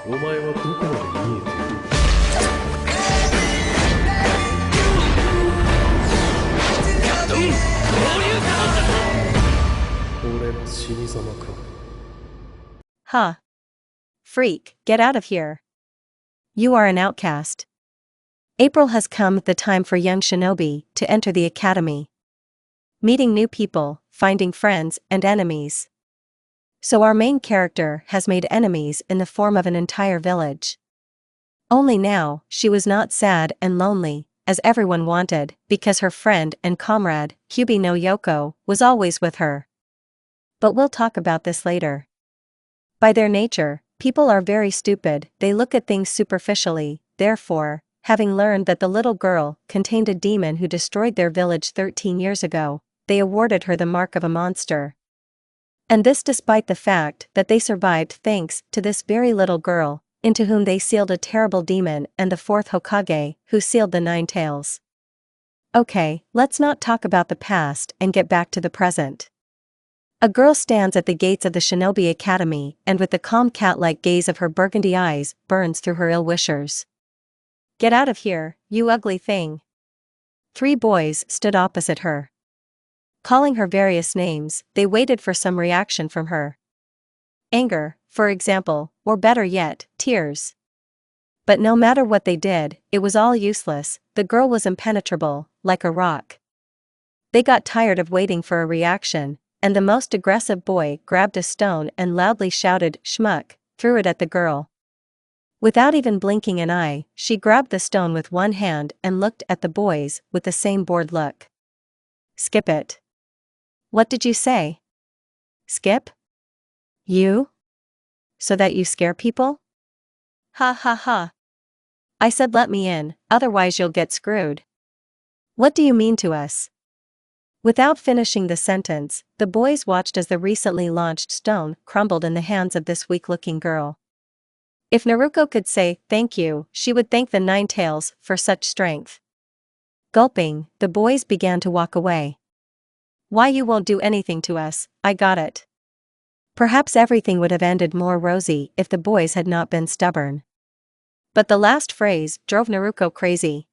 お前はどこまで見えている。俺の死に様か。 Huh. Freak, get out of here. You are an outcast. April has come the time for young shinobi to enter the academy. Meeting new people, finding friends and enemies. So our main character has made enemies in the form of an entire village. Only now, she was not sad and lonely, as everyone wanted, because her friend and comrade, Kyubi no Yoko, was always with her. But we'll talk about this later. By their nature, people are very stupid, they look at things superficially, therefore, having learned that the little girl contained a demon who destroyed their village 13 years ago, they awarded her the mark of a monster. And this despite the fact that they survived thanks to this very little girl, into whom they sealed a terrible demon and the fourth Hokage, who sealed the 9 tails. Okay, let's not talk about the past and get back to the present. A girl stands at the gates of the Shinobi Academy and with the calm cat-like gaze of her burgundy eyes burns through her ill-wishers. Get out of here, you ugly thing. 3 boys stood opposite her. Calling her various names, they waited for some reaction from her. Anger, for example, or better yet, tears. But no matter what they did, it was all useless, the girl was impenetrable, like a rock. They got tired of waiting for a reaction, and the most aggressive boy grabbed a stone and loudly shouted, "Schmuck," threw it at the girl. Without even blinking an eye, she grabbed the stone with one hand and looked at the boys with the same bored look. Skip it. What did you say? Skip? You? So that you scare people? Ha ha ha. I said let me in, otherwise you'll get screwed. What do you mean to us? Without finishing the sentence, the boys watched as the recently launched stone crumbled in the hands of this weak-looking girl. If Naruko could say, thank you, she would thank the 9 tails for such strength. Gulping, the boys began to walk away. Why you won't do anything to us, I got it. Perhaps everything would have ended more rosy if the boys had not been stubborn. But the last phrase drove Naruko crazy.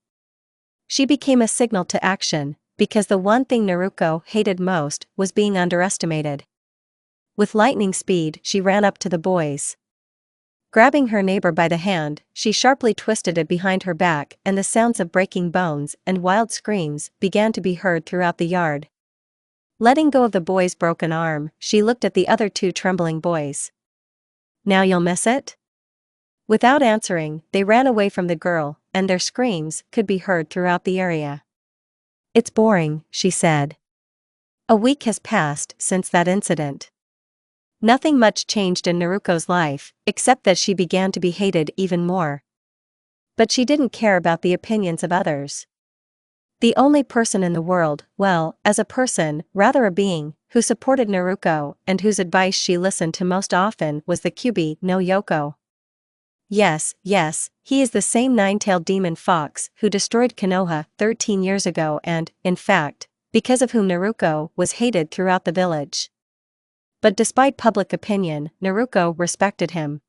She became a signal to action, because the one thing Naruko hated most was being underestimated. With lightning speed, she ran up to the boys. Grabbing her neighbor by the hand, she sharply twisted it behind her back and the sounds of breaking bones and wild screams began to be heard throughout the yard. Letting go of the boy's broken arm, she looked at the other 2 trembling boys. Now you'll miss it? Without answering, they ran away from the girl, and their screams could be heard throughout the area. It's boring, she said. A week has passed since that incident. Nothing much changed in Naruko's life, except that she began to be hated even more. But she didn't care about the opinions of others. The only person in the world, well, as a person, rather a being, who supported Naruko and whose advice she listened to most often was the Kyubi no Yoko. Yes, he is the same 9-tailed demon fox who destroyed Konoha 13 years ago and, in fact, because of whom Naruko was hated throughout the village. But despite public opinion, Naruko respected him.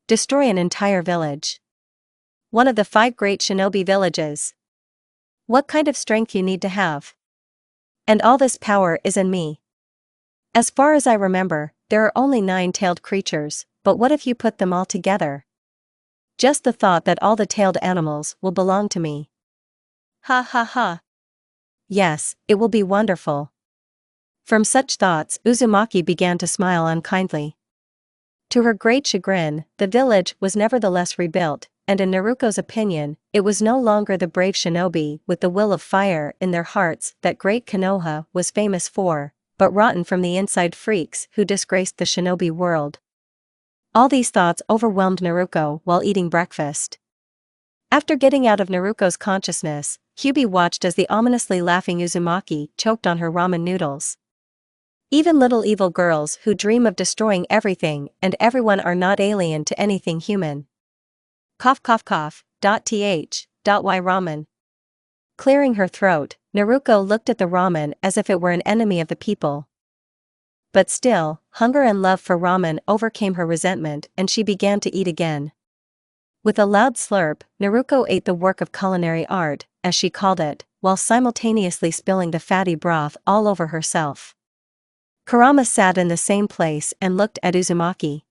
Destroy an entire village. One of the 5 great shinobi villages. What kind of strength you need to have? And all this power is in me. As far as I remember, there are only 9-tailed creatures, but what if you put them all together? Just the thought that all the tailed animals will belong to me. Ha ha ha. Yes, it will be wonderful. From such thoughts, Uzumaki began to smile unkindly. To her great chagrin, the village was nevertheless rebuilt, and in Naruko's opinion, it was no longer the brave shinobi with the will of fire in their hearts that great Konoha was famous for, but rotten from the inside freaks who disgraced the shinobi world. All these thoughts overwhelmed Naruko while eating breakfast. After getting out of Naruko's consciousness, Kyubi watched as the ominously laughing Uzumaki choked on her ramen noodles. Even little evil girls who dream of destroying everything and everyone are not alien to anything human. Cough cough cough, .th.y ramen. Clearing her throat, Naruko looked at the ramen as if it were an enemy of the people. But still, hunger and love for ramen overcame her resentment and she began to eat again. With a loud slurp, Naruko ate the work of culinary art, as she called it, while simultaneously spilling the fatty broth all over herself. Kurama sat in the same place and looked at Uzumaki.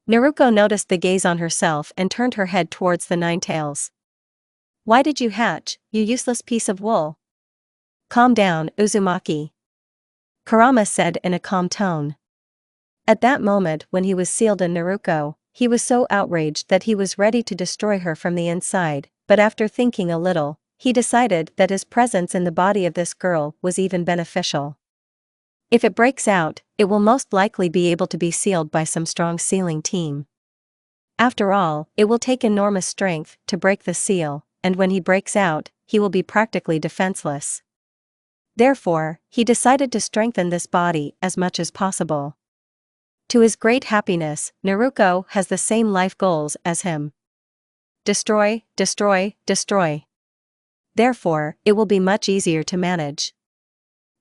Naruko noticed the gaze on herself and turned her head towards the nine tails. "Why did you hatch, you useless piece of wool?" "Calm down, Uzumaki," Kurama said in a calm tone. At that moment when he was sealed in Naruko, he was so outraged that he was ready to destroy her from the inside, but after thinking a little, he decided that his presence in the body of this girl was even beneficial. If it breaks out, it will most likely be able to be sealed by some strong sealing team. After all, it will take enormous strength to break the seal, and when he breaks out, he will be practically defenseless. Therefore, he decided to strengthen this body as much as possible. To his great happiness, Naruko has the same life goals as him. Destroy, destroy, destroy. Therefore, it will be much easier to manage.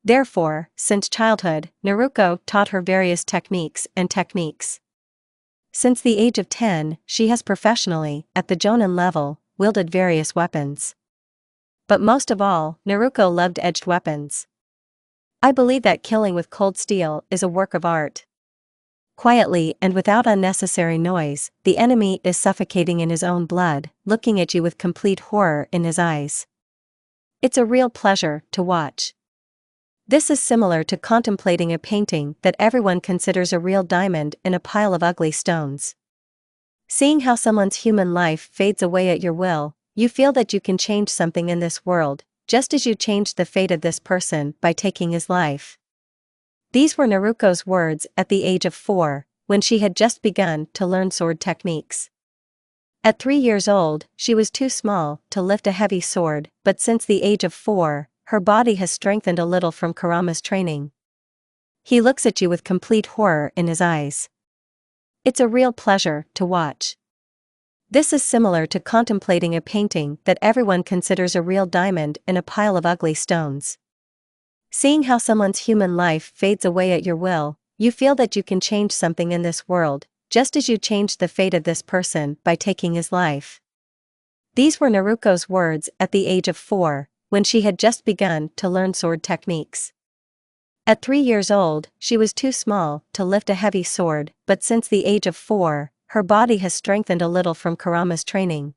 Therefore, since childhood, Naruko taught her various techniques. Since the age of 10, she has professionally, at the Jonin level, wielded various weapons. But most of all, Naruko loved edged weapons. I believe that killing with cold steel is a work of art. Quietly and without unnecessary noise, the enemy is suffocating in his own blood, looking at you with complete horror in his eyes. It's a real pleasure to watch. This is similar to contemplating a painting that everyone considers a real diamond in a pile of ugly stones. Seeing how someone's human life fades away at your will, you feel that you can change something in this world, just as you changed the fate of this person by taking his life. These were Naruko's words at the age of 4, when she had just begun to learn sword techniques. At 3 years old, she was too small to lift a heavy sword, but since the age of 4, her body has strengthened a little from Kurama's training. He looks at you with complete horror in his eyes. It's a real pleasure to watch. This is similar to contemplating a painting that everyone considers a real diamond in a pile of ugly stones. Seeing how someone's human life fades away at your will, you feel that you can change something in this world, just as you changed the fate of this person by taking his life. These were Naruko's words at the age of 4, when she had just begun to learn sword techniques. At 3 years old, she was too small to lift a heavy sword, but since the age of 4, her body has strengthened a little from Kurama's training.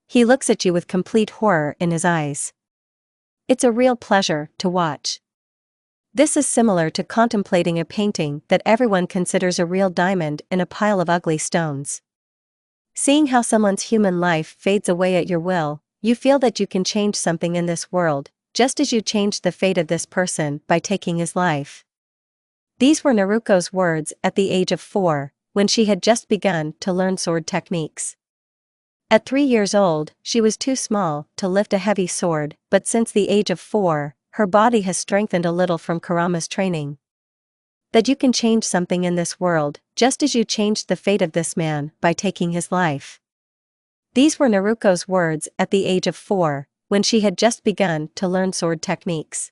He looks at you with complete horror in his eyes. It's a real pleasure to watch. This is similar to contemplating a painting that everyone considers a real diamond in a pile of ugly stones. Seeing how someone's human life fades away at your will, you feel that you can change something in this world, just as you changed the fate of this person by taking his life. These were Naruko's words at the age of 4, when she had just begun to learn sword techniques. At 3 years old, she was too small to lift a heavy sword, but since the age of 4, her body has strengthened a little from Kurama's training. That you can change something in this world, just as you changed the fate of this man by taking his life. These were Naruko's words at the age of 4, when she had just begun to learn sword techniques.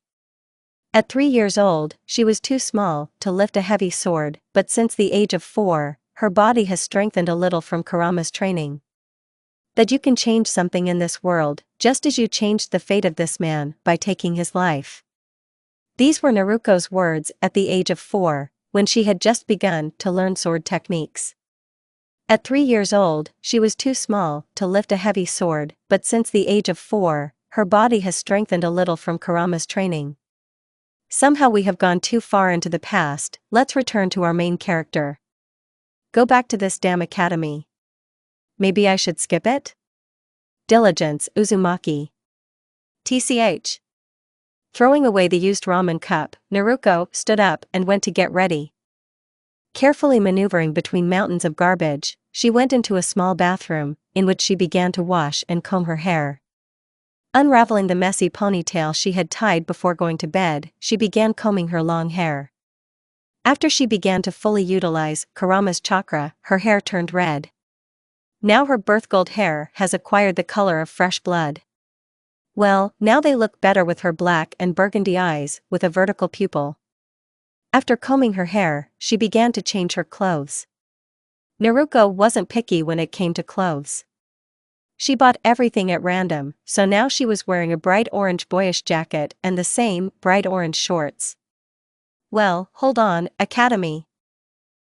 At 3 years old, she was too small to lift a heavy sword, but since the age of 4, her body has strengthened a little from Kurama's training. That you can change something in this world, just as you changed the fate of this man by taking his life. These were Naruko's words at the age of 4, when she had just begun to learn sword techniques. At 3 years old, she was too small to lift a heavy sword, but since the age of 4, her body has strengthened a little from Kurama's training. Somehow we have gone too far into the past, let's return to our main character. Go back to this damn academy. Maybe I should skip it? Diligence, Uzumaki. TCH. Throwing away the used ramen cup, Naruko stood up and went to get ready. Carefully maneuvering between mountains of garbage, she went into a small bathroom, in which she began to wash and comb her hair. Unraveling the messy ponytail she had tied before going to bed, she began combing her long hair. After she began to fully utilize Kurama's chakra, her hair turned red. Now her birth gold hair has acquired the color of fresh blood. Well, now they look better with her black and burgundy eyes, with a vertical pupil. After combing her hair, she began to change her clothes. Naruko wasn't picky when it came to clothes. She bought everything at random, so now she was wearing a bright orange boyish jacket and the same bright orange shorts. Well, hold on, Academy.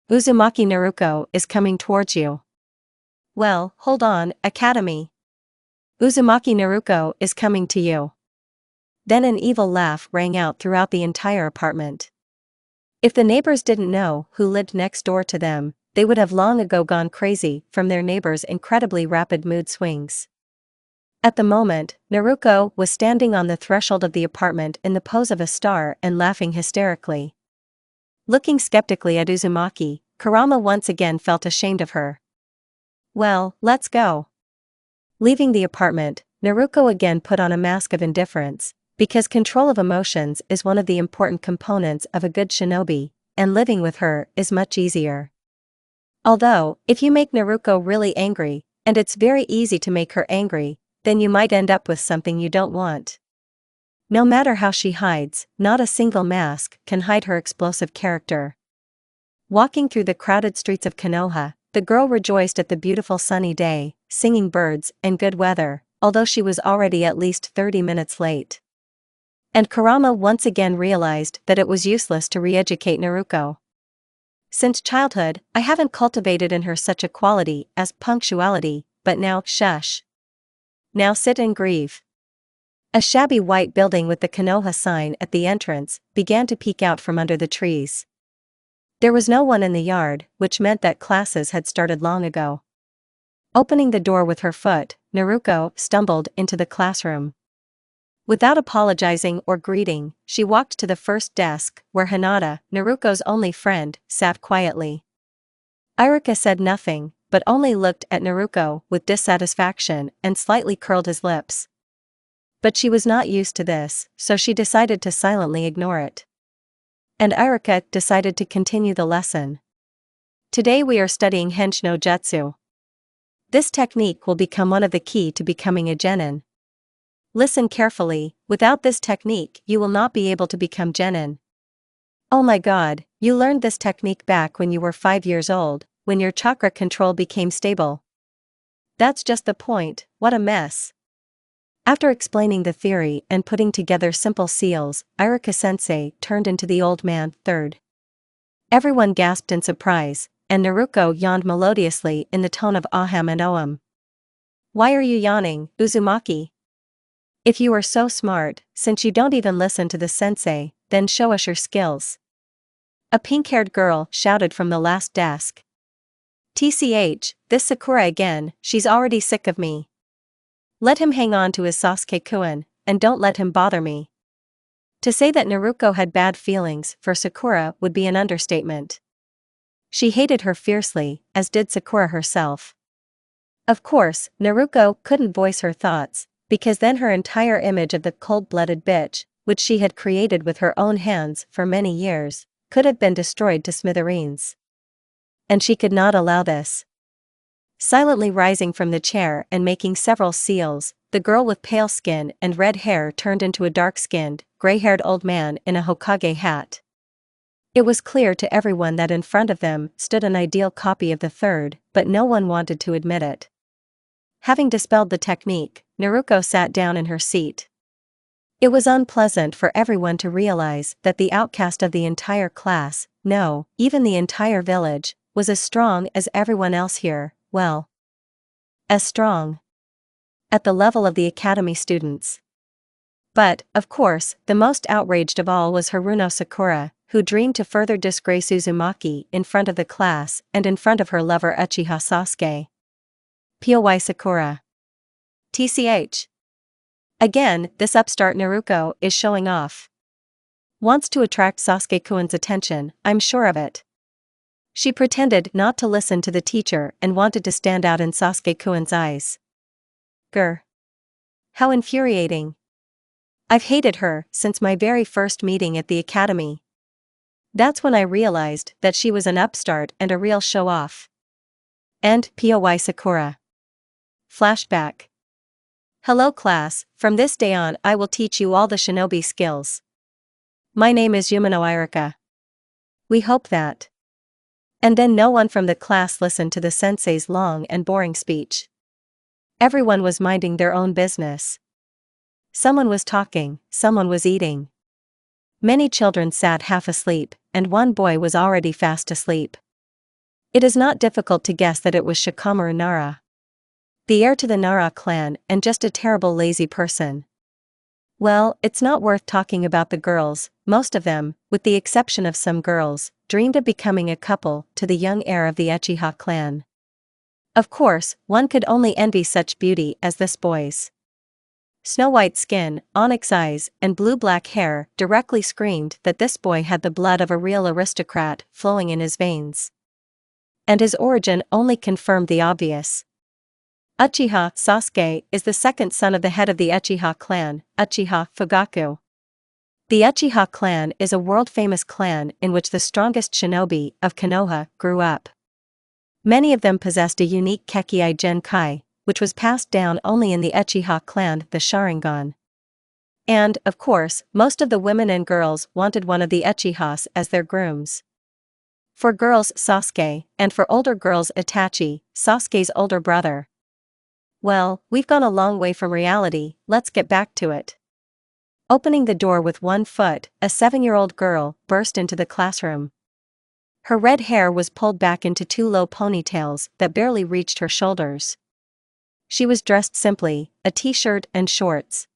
Uzumaki Naruko is coming towards you. Well, hold on, Academy. Uzumaki Naruko is coming to you. Then an evil laugh rang out throughout the entire apartment. If the neighbors didn't know who lived next door to them, they would have long ago gone crazy from their neighbors' incredibly rapid mood swings. At the moment, Naruko was standing on the threshold of the apartment in the pose of a star and laughing hysterically. Looking skeptically at Uzumaki, Kurama once again felt ashamed of her. Well, let's go. Leaving the apartment, Naruko again put on a mask of indifference, because control of emotions is one of the important components of a good shinobi, and living with her is much easier. Although, if you make Naruko really angry, and it's very easy to make her angry, then you might end up with something you don't want. No matter how she hides, not a single mask can hide her explosive character. Walking through the crowded streets of Konoha, the girl rejoiced at the beautiful sunny day, singing birds and good weather, although she was already at least 30 minutes late. And Kurama once again realized that it was useless to re-educate Naruko. Since childhood, I haven't cultivated in her such a quality as punctuality, but now, shush. Now sit and grieve. A shabby white building with the Konoha sign at the entrance began to peek out from under the trees. There was no one in the yard, which meant that classes had started long ago. Opening the door with her foot, Naruko stumbled into the classroom. Without apologizing or greeting, she walked to the first desk, where Hinata, Naruko's only friend, sat quietly. Iruka said nothing, but only looked at Naruko with dissatisfaction and slightly curled his lips. But she was not used to this, so she decided to silently ignore it. And Iruka decided to continue the lesson. Today we are studying Henshi no Jutsu. This technique will become one of the key to becoming a genin. Listen carefully, without this technique you will not be able to become genin. Oh my god, you learned this technique back when you were 5 years old, when your chakra control became stable. That's just the point, what a mess. After explaining the theory and putting together simple seals, Iruka-sensei turned into the old man, third. Everyone gasped in surprise, and Naruko yawned melodiously in the tone of aham and ohm. Why are you yawning, Uzumaki? If you are so smart, since you don't even listen to the sensei, then show us your skills. A pink-haired girl shouted from the last desk. TCH, this Sakura again, she's already sick of me. Let him hang on to his Sasuke-kun, and don't let him bother me. To say that Naruko had bad feelings for Sakura would be an understatement. She hated her fiercely, as did Sakura herself. Of course, Naruko couldn't voice her thoughts, because then her entire image of the cold-blooded bitch, which she had created with her own hands for many years, could have been destroyed to smithereens. And she could not allow this. Silently rising from the chair and making several seals, the girl with pale skin and red hair turned into a dark-skinned, gray-haired old man in a Hokage hat. It was clear to everyone that in front of them stood an ideal copy of the third, but no one wanted to admit it. Having dispelled the technique, Naruko sat down in her seat. It was unpleasant for everyone to realize that the outcast of the entire class, no, even the entire village, was as strong as everyone else here, well, as strong. At the level of the academy students. But, of course, the most outraged of all was Haruno Sakura, who dreamed to further disgrace Uzumaki in front of the class and in front of her lover Uchiha Sasuke. POY Sakura. TCH. Again, this upstart Naruko is showing off. Wants to attract Sasuke-kun's attention, I'm sure of it. She pretended not to listen to the teacher and wanted to stand out in Sasuke-kun's eyes. Grr. How infuriating. I've hated her since my very first meeting at the academy. That's when I realized that she was an upstart and a real show-off. End POY Sakura. Flashback. Hello class, from this day on I will teach you all the shinobi skills. My name is Yumino Iruka. We hope that. And then no one from the class listened to the sensei's long and boring speech. Everyone was minding their own business. Someone was talking, someone was eating. Many children sat half asleep, and one boy was already fast asleep. It is not difficult to guess that it was Shikamaru Nara, the heir to the Nara clan and just a terrible lazy person. Well, it's not worth talking about the girls. Most of them, with the exception of some girls, dreamed of becoming a couple to the young heir of the Uchiha clan. Of course, one could only envy such beauty as this boy's. Snow-white skin, onyx eyes, and blue-black hair directly screamed that this boy had the blood of a real aristocrat flowing in his veins. And his origin only confirmed the obvious. Uchiha Sasuke is the second son of the head of the Uchiha clan, Uchiha Fugaku. The Uchiha clan is a world-famous clan in which the strongest shinobi of Konoha grew up. Many of them possessed a unique Kekkei Genkai, which was passed down only in the Uchiha clan, the Sharingan. And, of course, most of the women and girls wanted one of the Uchihas as their grooms. For girls Sasuke, and for older girls Itachi, Sasuke's older brother. Well, we've gone a long way from reality, let's get back to it. Opening the door with one foot, a 7-year-old girl burst into the classroom. Her red hair was pulled back into 2 low ponytails that barely reached her shoulders. She was dressed simply, a t-shirt and shorts.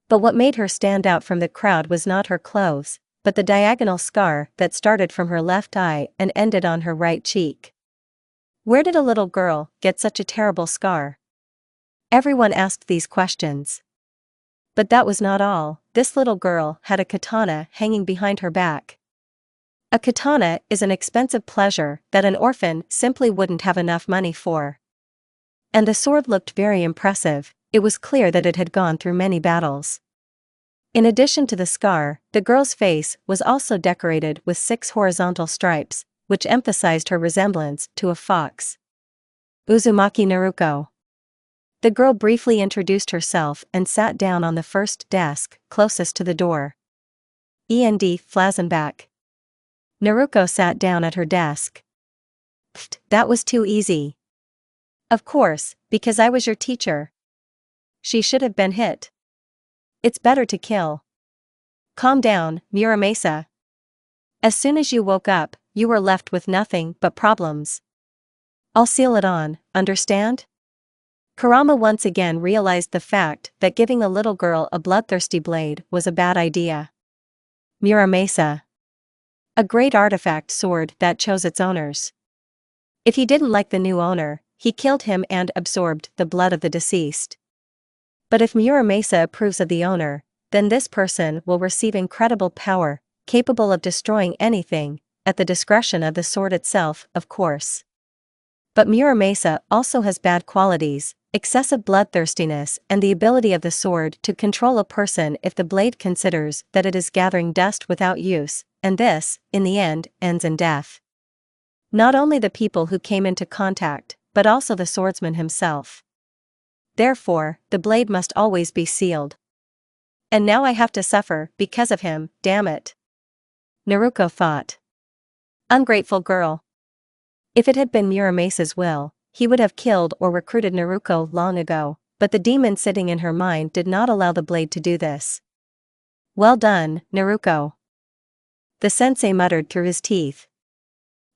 But what made her stand out from the crowd was not her clothes, but the diagonal scar that started from her left eye and ended on her right cheek. Where did a little girl get such a terrible scar? Everyone asked these questions. But that was not all. This little girl had a katana hanging behind her back. A katana is an expensive pleasure that an orphan simply wouldn't have enough money for. And the sword looked very impressive. It was clear that it had gone through many battles. In addition to the scar, the girl's face was also decorated with 6 horizontal stripes, which emphasized her resemblance to a fox. Uzumaki Naruko. The girl briefly introduced herself and sat down on the first desk, closest to the door. END Flazenbach. Naruko sat down at her desk. Pfft, that was too easy. Of course, because I was your teacher. She should have been hit. It's better to kill. Calm down, Muramasa. As soon as you woke up, you were left with nothing but problems. I'll seal it on, understand? Kurama once again realized the fact that giving the little girl a bloodthirsty blade was a bad idea. Muramasa. A great artifact sword that chose its owners. If he didn't like the new owner, he killed him and absorbed the blood of the deceased. But if Muramasa approves of the owner, then this person will receive incredible power, capable of destroying anything, at the discretion of the sword itself, of course. But Muramasa also has bad qualities, excessive bloodthirstiness and the ability of the sword to control a person if the blade considers that it is gathering dust without use, and this, in the end, ends in death. Not only the people who came into contact, but also the swordsman himself. Therefore, the blade must always be sealed. And now I have to suffer because of him, damn it. Naruko thought. Ungrateful girl. If it had been Muramasa's will, he would have killed or recruited Naruko long ago, but the demon sitting in her mind did not allow the blade to do this. Well done, Naruko. The sensei muttered through his teeth.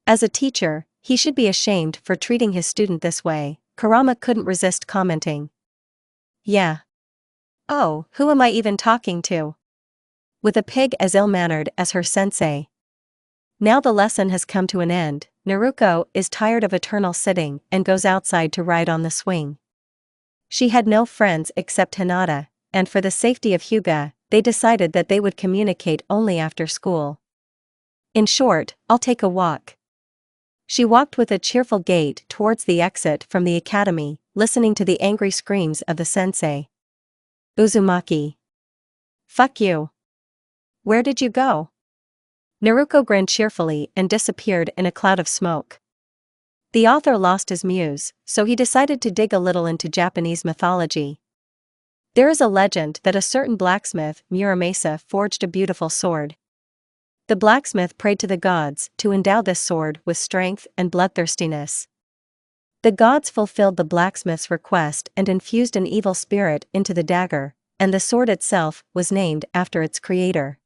As a teacher, he should be ashamed for treating his student this way. Kurama couldn't resist commenting. Yeah. Oh, who am I even talking to? With a pig as ill-mannered as her sensei. Now the lesson has come to an end. Naruko is tired of eternal sitting and goes outside to ride on the swing. She had no friends except Hinata, and for the safety of Hyuga, they decided that they would communicate only after school. In short, I'll take a walk. She walked with a cheerful gait towards the exit from the academy, listening to the angry screams of the sensei. Uzumaki. Fuck you. Where did you go? Naruko grinned cheerfully and disappeared in a cloud of smoke. The author lost his muse, so he decided to dig a little into Japanese mythology. There is a legend that a certain blacksmith, Muramasa, forged a beautiful sword. The blacksmith prayed to the gods to endow this sword with strength and bloodthirstiness. The gods fulfilled the blacksmith's request and infused an evil spirit into the dagger, and the sword itself was named after its creator.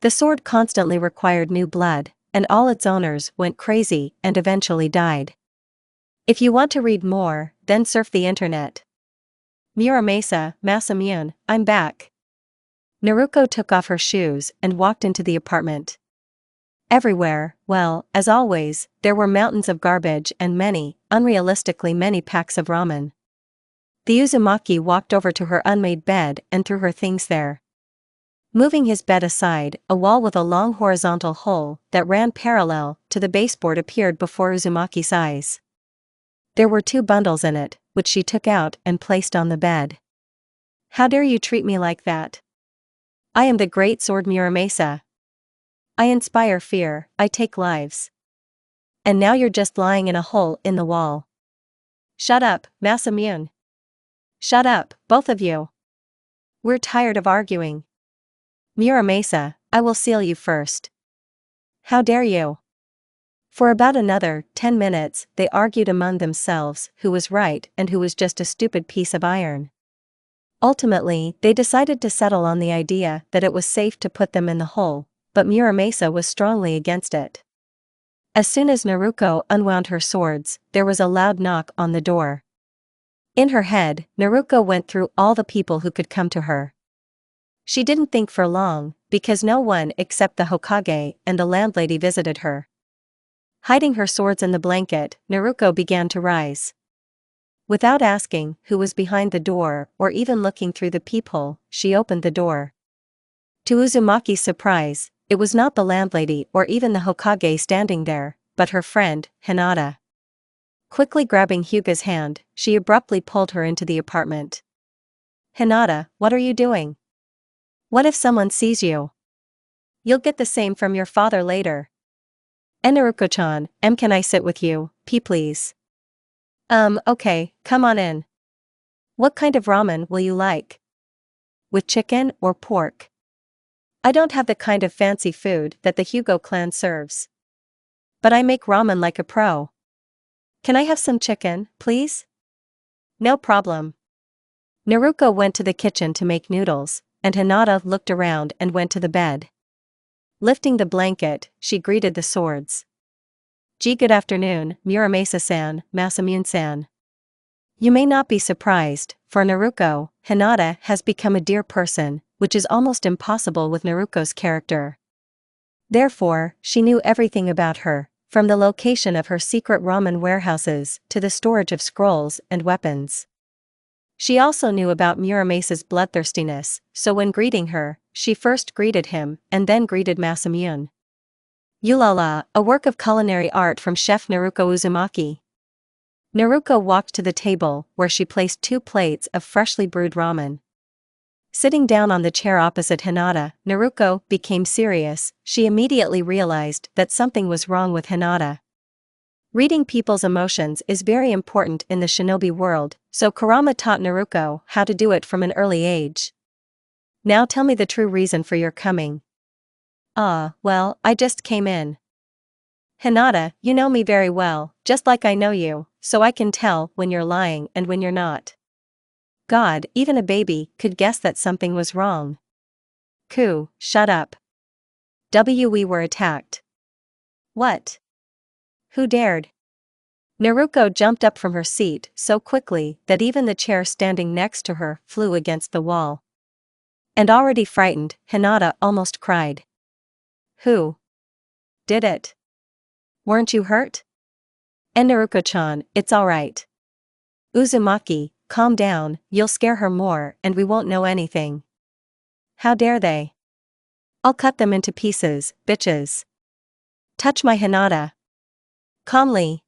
The sword constantly required new blood, and all its owners went crazy and eventually died. If you want to read more, then surf the internet. Muramasa, Masamune, I'm back. Naruko took off her shoes and walked into the apartment. Everywhere, well, as always, there were mountains of garbage and many, unrealistically many packs of ramen. The Uzumaki walked over to her unmade bed and threw her things there. Moving his bed aside, a wall with a long horizontal hole that ran parallel to the baseboard appeared before Uzumaki's eyes. There were 2 bundles in it, which she took out and placed on the bed. How dare you treat me like that? I am the great sword Muramasa. I inspire fear, I take lives. And now you're just lying in a hole in the wall. Shut up, Masamune. Shut up, both of you. We're tired of arguing. Muramasa, I will seal you first. How dare you? For about another 10 minutes, they argued among themselves who was right and who was just a stupid piece of iron. Ultimately, they decided to settle on the idea that it was safe to put them in the hole, but Muramasa was strongly against it. As soon as Naruko unwound her swords, there was a loud knock on the door. In her head, Naruko went through all the people who could come to her. She didn't think for long, because no one except the Hokage and the landlady visited her. Hiding her swords in the blanket, Naruko began to rise. Without asking who was behind the door or even looking through the peephole, she opened the door. To Uzumaki's surprise, it was not the landlady or even the Hokage standing there, but her friend, Hinata. Quickly grabbing Hyuga's hand, she abruptly pulled her into the apartment. Hinata, what are you doing? What if someone sees you? You'll get the same from your father later. Naruko-chan, can I sit with you, please? Okay, come on in. What kind of ramen will you like? With chicken or pork? I don't have the kind of fancy food that the Hyuga clan serves. But I make ramen like a pro. Can I have some chicken, please? No problem. Naruko went to the kitchen to make noodles, and Hinata looked around and went to the bed. Lifting the blanket, she greeted the swords. Good afternoon, Muramasa-san, Masamune-san. You may not be surprised, for Naruko, Hinata has become a dear person, which is almost impossible with Naruko's character. Therefore, she knew everything about her, from the location of her secret ramen warehouses to the storage of scrolls and weapons. She also knew about Muramasa's bloodthirstiness, so when greeting her, she first greeted him and then greeted Masamune. Yulala, a work of culinary art from Chef Naruko Uzumaki. Naruko walked to the table, where she placed 2 plates of freshly brewed ramen. Sitting down on the chair opposite Hinata, Naruko became serious. She immediately realized that something was wrong with Hinata. Reading people's emotions is very important in the shinobi world, so Kurama taught Naruko how to do it from an early age. Now tell me the true reason for your coming. Well, I just came in. Hinata, you know me very well, just like I know you, so I can tell when you're lying and when you're not. God, even a baby could guess that something was wrong. Shut up. We were attacked. What? Who dared? Naruko jumped up from her seat so quickly that even the chair standing next to her flew against the wall. And already frightened, Hinata almost cried. Who did it? Weren't you hurt? Naruko-chan, it's alright. Uzumaki, calm down, you'll scare her more and we won't know anything. How dare they? I'll cut them into pieces, bitches. Touch my Hinata. Calmly.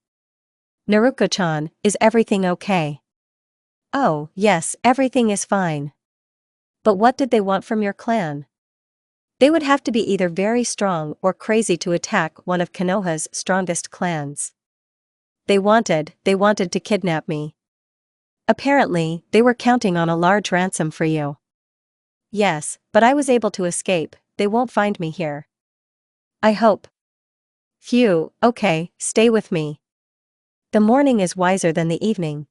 Naruko-chan, is everything okay? Oh, yes, everything is fine. But what did they want from your clan? They would have to be either very strong or crazy to attack one of Konoha's strongest clans. They wanted to kidnap me. Apparently, they were counting on a large ransom for you. Yes, but I was able to escape, they won't find me here. I hope. Phew, okay, stay with me. The morning is wiser than the evening.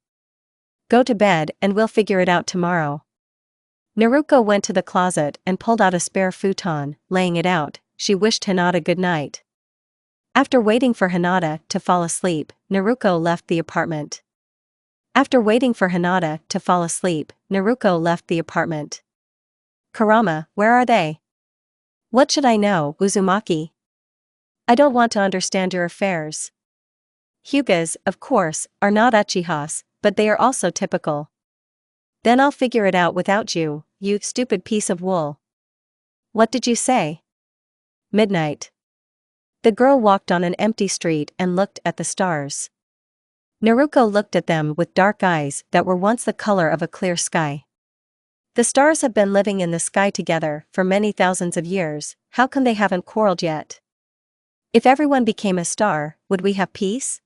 Go to bed and we'll figure it out tomorrow. Naruko went to the closet and pulled out a spare futon. Laying it out, she wished Hinata good night. After waiting for Hinata to fall asleep, Naruko left the apartment. Kurama, where are they? What should I know, Uzumaki? I don't want to understand your affairs. Hyugas, of course, are not Uchihas, but they are also typical. Then I'll figure it out without you, you stupid piece of wool. What did you say? Midnight. The girl walked on an empty street and looked at the stars. Naruko looked at them with dark eyes that were once the color of a clear sky. The stars have been living in the sky together for many thousands of years, how come they haven't quarreled yet? If everyone became a star, would we have peace?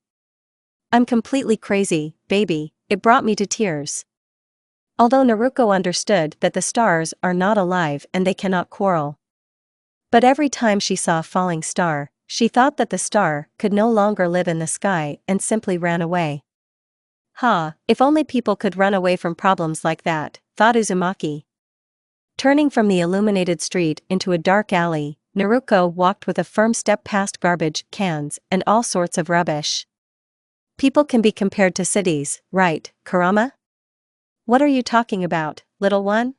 I'm completely crazy, baby, it brought me to tears. Although Naruko understood that the stars are not alive and they cannot quarrel. But every time she saw a falling star, she thought that the star could no longer live in the sky and simply ran away. If only people could run away from problems like that, thought Uzumaki. Turning from the illuminated street into a dark alley, Naruko walked with a firm step past garbage cans and all sorts of rubbish. People can be compared to cities, right, Kurama? What are you talking about, little one?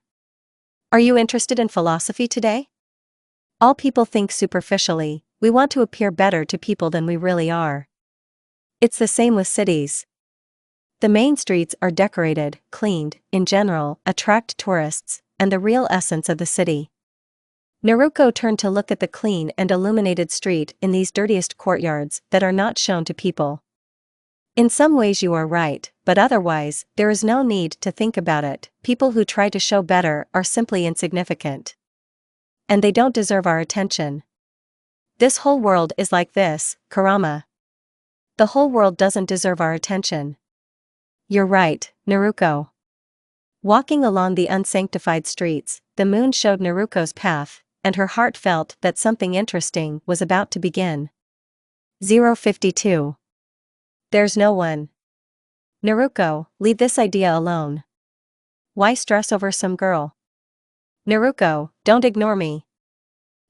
Are you interested in philosophy today? All people think superficially, we want to appear better to people than we really are. It's the same with cities. The main streets are decorated, cleaned, in general, attract tourists, and the real essence of the city. Naruko turned to look at the clean and illuminated street in these dirtiest courtyards that are not shown to people. In some ways you are right, but otherwise, there is no need to think about it. People who try to show better are simply insignificant. And they don't deserve our attention. This whole world is like this, Kurama. The whole world doesn't deserve our attention. You're right, Naruko. Walking along the unsanctified streets, the moon showed Naruko's path, and her heart felt that something interesting was about to begin. 052. There's no one. Naruko, leave this idea alone. Why stress over some girl? Naruko, don't ignore me.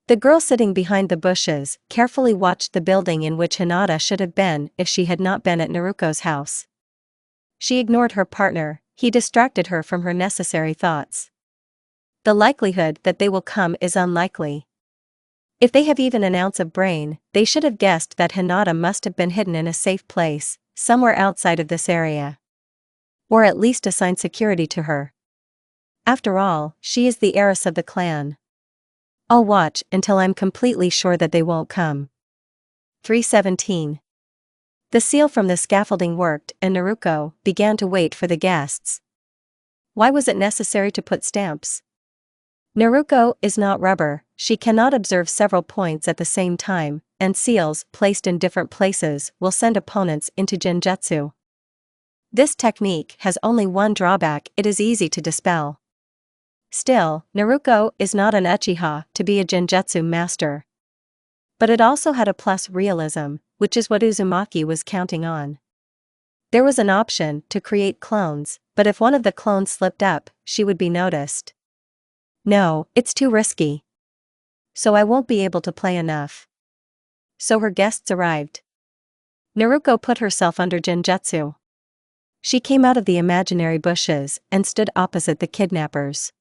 The girl sitting behind the bushes carefully watched the building in which Hinata should have been if she had not been at Naruko's house. She ignored her partner, he distracted her from her necessary thoughts. The likelihood that they will come is unlikely. If they have even an ounce of brain, they should have guessed that Hinata must have been hidden in a safe place, somewhere outside of this area. Or at least assign security to her. After all, she is the heiress of the clan. I'll watch until I'm completely sure that they won't come. 317. The seal from the scaffolding worked and Naruko began to wait for the guests. Why was it necessary to put stamps? Naruko is not rubber, she cannot observe several points at the same time, and seals placed in different places will send opponents into genjutsu. This technique has only one drawback: it is easy to dispel. Still, Naruko is not an Uchiha to be a genjutsu master. But it also had a plus: realism, which is what Uzumaki was counting on. There was an option to create clones, but if one of the clones slipped up, she would be noticed. No, it's too risky. So I won't be able to play enough. So her guests arrived. Naruko put herself under genjutsu. She came out of the imaginary bushes and stood opposite the kidnappers.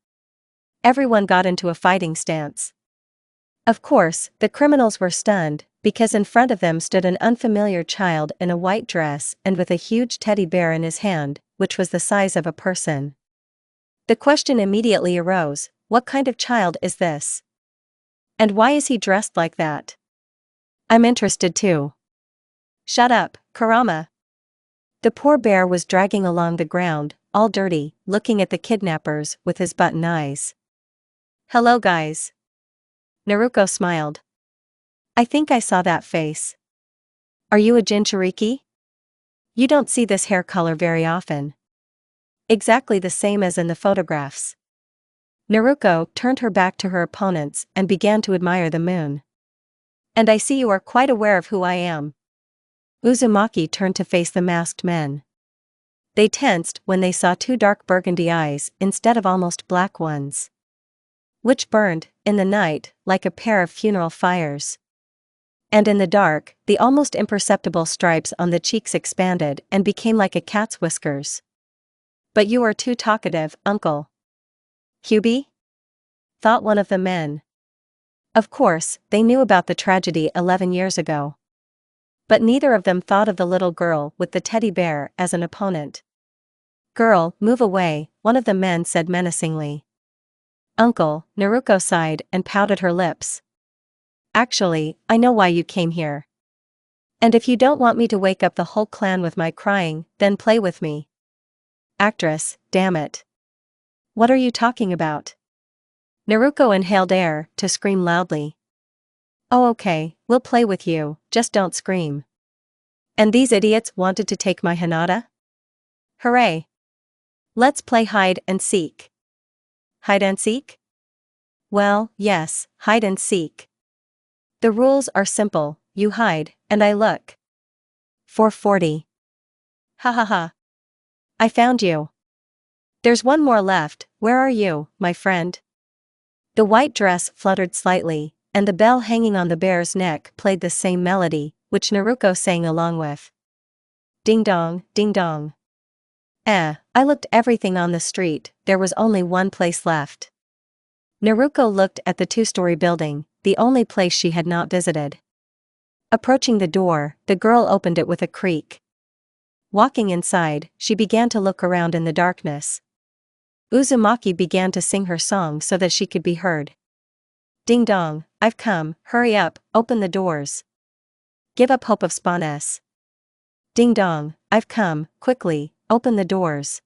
Everyone got into a fighting stance. Of course, the criminals were stunned, because in front of them stood an unfamiliar child in a white dress and with a huge teddy bear in his hand, which was the size of a person. The question immediately arose: what kind of child is this? And why is he dressed like that? I'm interested too. Shut up, Kurama. The poor bear was dragging along the ground, all dirty, looking at the kidnappers with his button eyes. Hello guys. Naruko smiled. I think I saw that face. Are you a Jinchuriki? You don't see this hair color very often. Exactly the same as in the photographs. Naruko turned her back to her opponents and began to admire the moon. And I see you are quite aware of who I am. Uzumaki turned to face the masked men. They tensed when they saw two dark burgundy eyes instead of almost black ones, which burned, in the night, like a pair of funeral fires. And in the dark, the almost imperceptible stripes on the cheeks expanded and became like a cat's whiskers. But you are too talkative, uncle. Hubie? Thought one of the men. Of course, they knew about the tragedy 11 years ago. But neither of them thought of the little girl with the teddy bear as an opponent. Girl, move away, one of the men said menacingly. Uncle, Naruko sighed and pouted her lips. Actually, I know why you came here. And if you don't want me to wake up the whole clan with my crying, then play with me. Actress, damn it. What are you talking about? Naruko inhaled air to scream loudly. Oh okay, we'll play with you, just don't scream. And these idiots wanted to take my Hinata? Hooray! Let's play hide and seek. Hide and seek? Well, yes, hide and seek. The rules are simple, you hide, and I look. 440. Ha ha ha. I found you. There's one more left, where are you, my friend? The white dress fluttered slightly, and the bell hanging on the bear's neck played the same melody, which Naruko sang along with. Ding dong, ding dong. I looked everything on the street, there was only one place left. Naruko looked at the two-story building, the only place she had not visited. Approaching the door, the girl opened it with a creak. Walking inside, she began to look around in the darkness. Uzumaki began to sing her song so that she could be heard. Ding dong, I've come, hurry up, open the doors. Give up hope of spawn S. Ding dong, I've come, quickly, open the doors.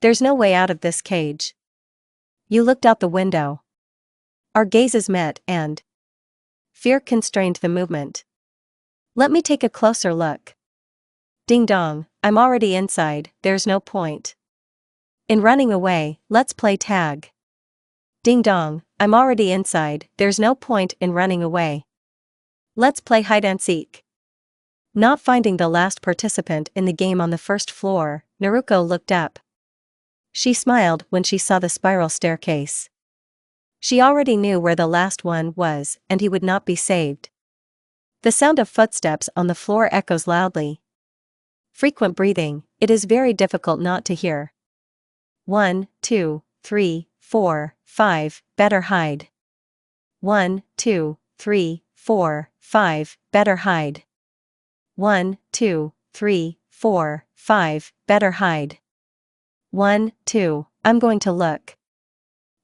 There's no way out of this cage. You looked out the window. Our gazes met and fear constrained the movement. Let me take a closer look. Ding dong, I'm already inside, there's no point in running away, let's play tag. Ding dong, I'm already inside, there's no point in running away. Let's play hide and seek. Not finding the last participant in the game on the first floor, Naruko looked up. She smiled when she saw the spiral staircase. She already knew where the last one was, and he would not be saved. The sound of footsteps on the floor echoes loudly. Frequent breathing, it is very difficult not to hear. 1, 2, 3, 4, 5, better hide. 1, 2, 3, 4, 5, better hide. 1, 2, 3, 4, 5, better hide. 1, 2, I'm going to look.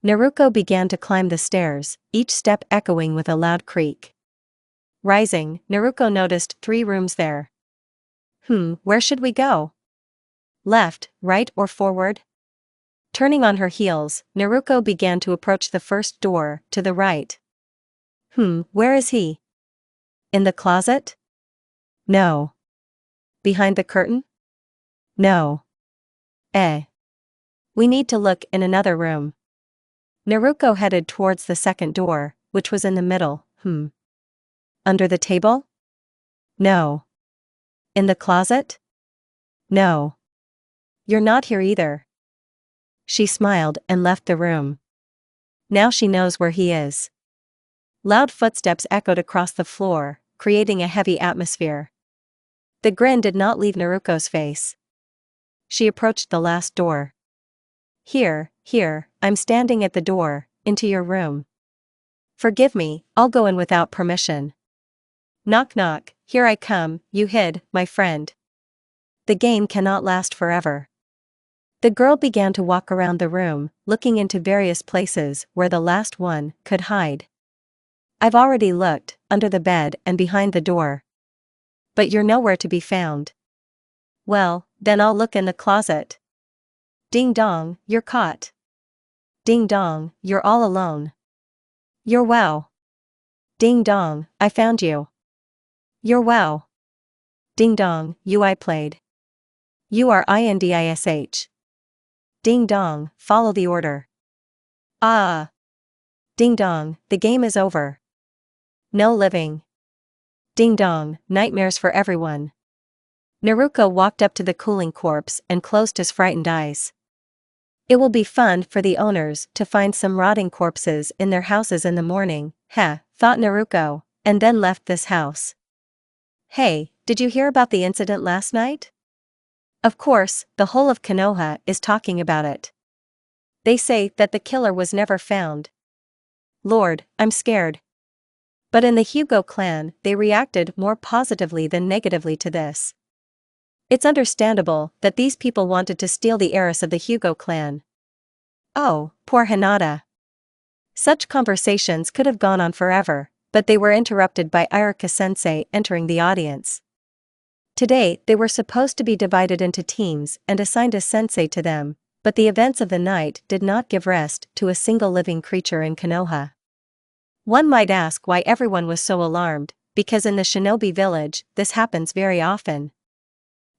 Naruko began to climb the stairs, each step echoing with a loud creak. Rising, Naruko noticed 3 rooms there. Where should we go? Left, right or forward? Turning on her heels, Naruko began to approach the first door, to the right. Where is he? In the closet? No. Behind the curtain? No. We need to look in another room. Naruko headed towards the second door, which was in the middle. Under the table? No. In the closet? No. You're not here either. She smiled and left the room. Now she knows where he is. Loud footsteps echoed across the floor, creating a heavy atmosphere. The grin did not leave Naruko's face. She approached the last door. Here, I'm standing at the door, into your room. Forgive me, I'll go in without permission. Knock knock, here I come, you hid, my friend. The game cannot last forever. The girl began to walk around the room, looking into various places where the last one could hide. I've already looked, under the bed and behind the door. But you're nowhere to be found. Well, then I'll look in the closet. Ding dong, you're caught. Ding dong, you're all alone. You're wow. Ding dong, I found you. You're wow. Ding dong, I played. You are INDISH. Ding dong, follow the order. Ah. Ding dong, the game is over. No living. Ding dong, nightmares for everyone. Naruko walked up to the cooling corpse and closed his frightened eyes. It will be fun for the owners to find some rotting corpses in their houses in the morning, thought Naruko, and then left this house. Hey, did you hear about the incident last night? Of course, the whole of Konoha is talking about it. They say that the killer was never found. Lord, I'm scared. But in the Hyuga clan, they reacted more positively than negatively to this. It's understandable that these people wanted to steal the heiress of the Hyuga clan. Oh, poor Hinata. Such conversations could have gone on forever, but they were interrupted by Iruka-sensei entering the audience. Today, they were supposed to be divided into teams and assigned a sensei to them, but the events of the night did not give rest to a single living creature in Konoha. One might ask why everyone was so alarmed, because in the shinobi village, this happens very often.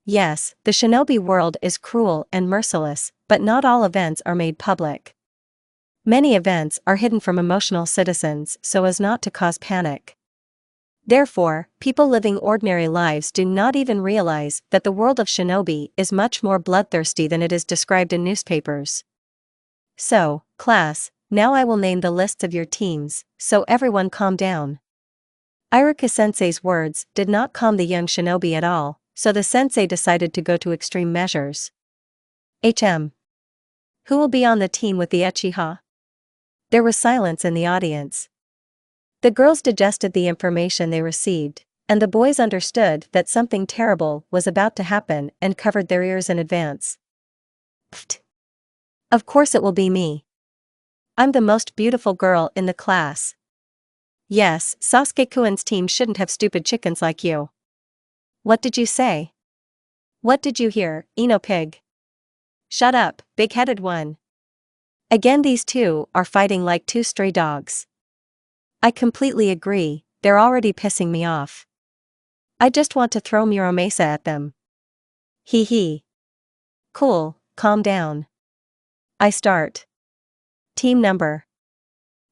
Yes, the shinobi world is cruel and merciless, but not all events are made public. Many events are hidden from emotional citizens so as not to cause panic. Therefore, people living ordinary lives do not even realize that the world of shinobi is much more bloodthirsty than it is described in newspapers. So, class, now I will name the lists of your teams, so everyone calm down. Iruka-sensei's words did not calm the young shinobi at all, so the sensei decided to go to extreme measures. Who will be on the team with the Uchiha? There was silence in the audience. The girls digested the information they received, and the boys understood that something terrible was about to happen and covered their ears in advance. Pfft. Of course it will be me. I'm the most beautiful girl in the class. Yes, Sasuke-kun's team shouldn't have stupid chickens like you. What did you say? What did you hear, Ino pig? Shut up, big-headed one. Again, these two are fighting like two stray dogs. I completely agree, they're already pissing me off. I just want to throw Muramasa at them. Hee hee. Cool, calm down. I start. Team number.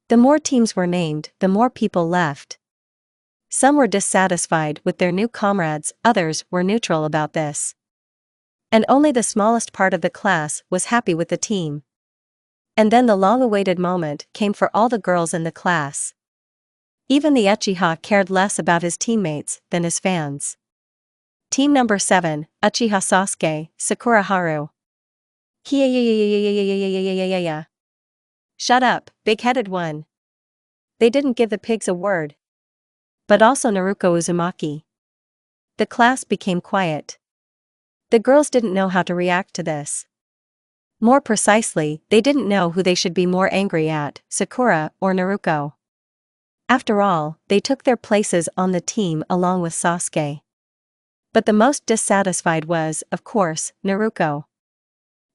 The more teams were named, the more people left. Some were dissatisfied with their new comrades, others were neutral about this. And only the smallest part of the class was happy with the team. And then the long-awaited moment came for all the girls in the class. Even the Uchiha cared less about his teammates than his fans. Team number 7, Uchiha Sasuke, Sakura Haru. Hiya. Shut up, big-headed one. They didn't give the pigs a word. But also Naruko Uzumaki. The class became quiet. The girls didn't know how to react to this. More precisely, they didn't know who they should be more angry at, Sakura or Naruko. After all, they took their places on the team along with Sasuke. But the most dissatisfied was, of course, Naruko.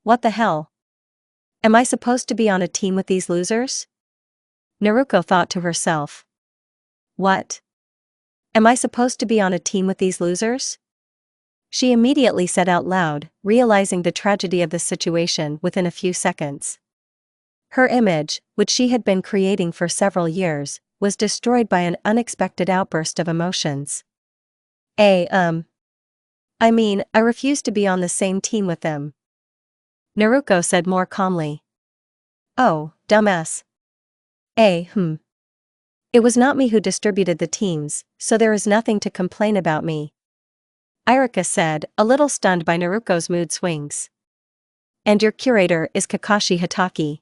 What the hell? Am I supposed to be on a team with these losers? Naruko thought to herself. What? Am I supposed to be on a team with these losers? She immediately said out loud, realizing the tragedy of the situation within a few seconds. Her image, which she had been creating for several years, was destroyed by an unexpected outburst of emotions. I refuse to be on the same team with them. Naruko said more calmly. Oh, dumbass. It was not me who distributed the teams, so there is nothing to complain about me. Iruka said, a little stunned by Naruko's mood swings. And your curator is Kakashi Hatake.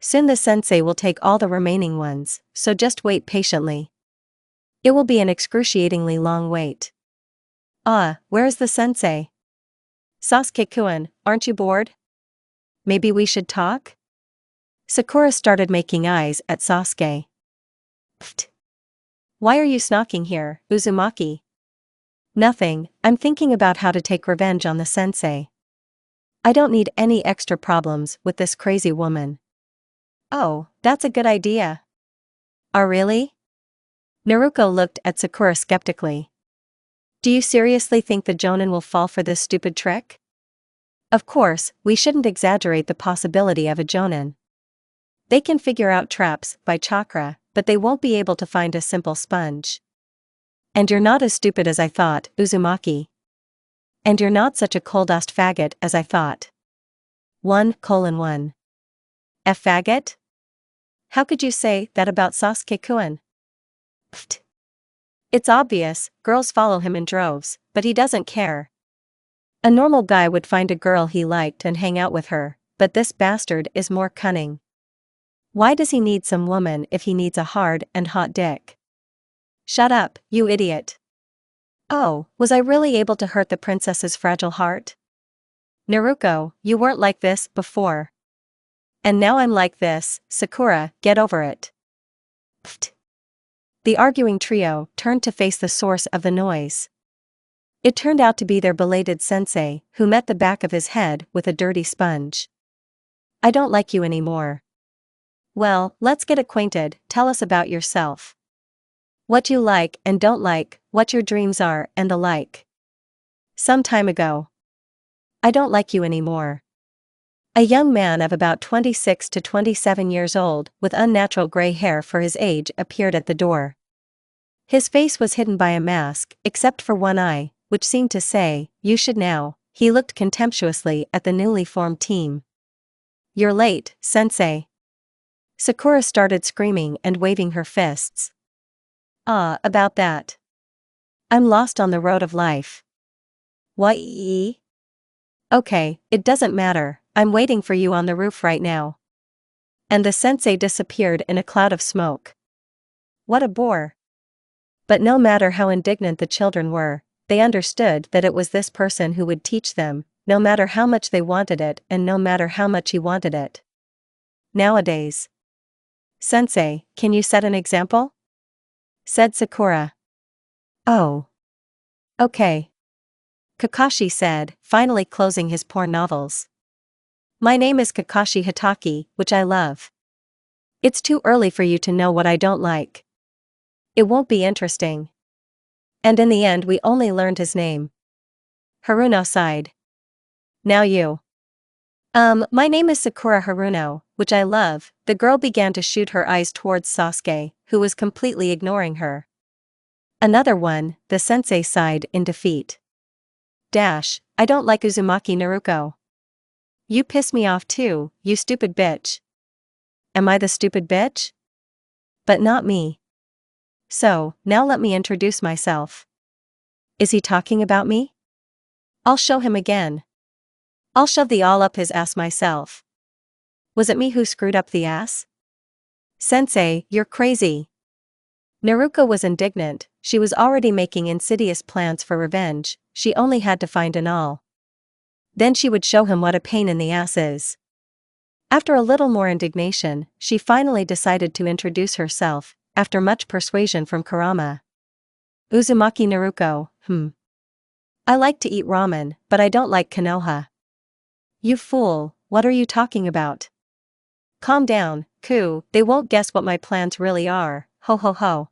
Soon the sensei will take all the remaining ones, so just wait patiently. It will be an excruciatingly long wait. Where is the sensei? Sasuke-kun, aren't you bored? Maybe we should talk? Sakura started making eyes at Sasuke. Pfft. Why are you snogging here, Uzumaki? Nothing, I'm thinking about how to take revenge on the sensei. I don't need any extra problems with this crazy woman. Oh, that's a good idea. Oh really? Naruko looked at Sakura skeptically. Do you seriously think the Jonin will fall for this stupid trick? Of course, we shouldn't exaggerate the possibility of a Jonin. They can figure out traps by chakra, but they won't be able to find a simple sponge. And you're not as stupid as I thought, Uzumaki. And you're not such a cold-ass faggot as I thought. 1:1. F faggot? How could you say that about Sasuke-kun? Pfft. It's obvious, girls follow him in droves, but he doesn't care. A normal guy would find a girl he liked and hang out with her, but this bastard is more cunning. Why does he need some woman if he needs a hard and hot dick? Shut up, you idiot. Oh, was I really able to hurt the princess's fragile heart? Naruko, you weren't like this before. And now I'm like this, Sakura, get over it. Pfft. The arguing trio turned to face the source of the noise. It turned out to be their belated sensei, who met the back of his head with a dirty sponge. I don't like you anymore. Well, let's get acquainted, tell us about yourself. What you like and don't like, what your dreams are, and the like. Some time ago. I don't like you anymore. A young man of about 26 to 27 years old, with unnatural gray hair for his age, appeared at the door. His face was hidden by a mask, except for one eye, which seemed to say, "You should now." He looked contemptuously at the newly formed team. You're late, sensei. Sakura started screaming and waving her fists. About that. I'm lost on the road of life. What? Okay, it doesn't matter, I'm waiting for you on the roof right now. And the sensei disappeared in a cloud of smoke. What a bore. But no matter how indignant the children were, they understood that it was this person who would teach them, no matter how much they wanted it and no matter how much he wanted it. Nowadays. Sensei, can you set an example? Said Sakura. Oh. Okay. Kakashi said, finally closing his porn novels. My name is Kakashi Hitaki, which I love. It's too early for you to know what I don't like. It won't be interesting. And in the end we only learned his name. Haruno sighed. Now you. My name is Sakura Haruno, which I love. The girl began to shoot her eyes towards Sasuke, who was completely ignoring her. Another one, the sensei sighed in defeat. I don't like Uzumaki Naruko. You piss me off too, you stupid bitch. Am I the stupid bitch? But not me. So, now let me introduce myself. Is he talking about me? I'll show him again. I'll shove the all up his ass myself. Was it me who screwed up the ass? Sensei, you're crazy. Naruko was indignant, she was already making insidious plans for revenge, she only had to find an all. Then she would show him what a pain in the ass is. After a little more indignation, she finally decided to introduce herself, after much persuasion from Kurama. Uzumaki Naruko, I like to eat ramen, but I don't like Konoha. You fool, what are you talking about? Calm down, Ku, they won't guess what my plans really are, ho ho ho.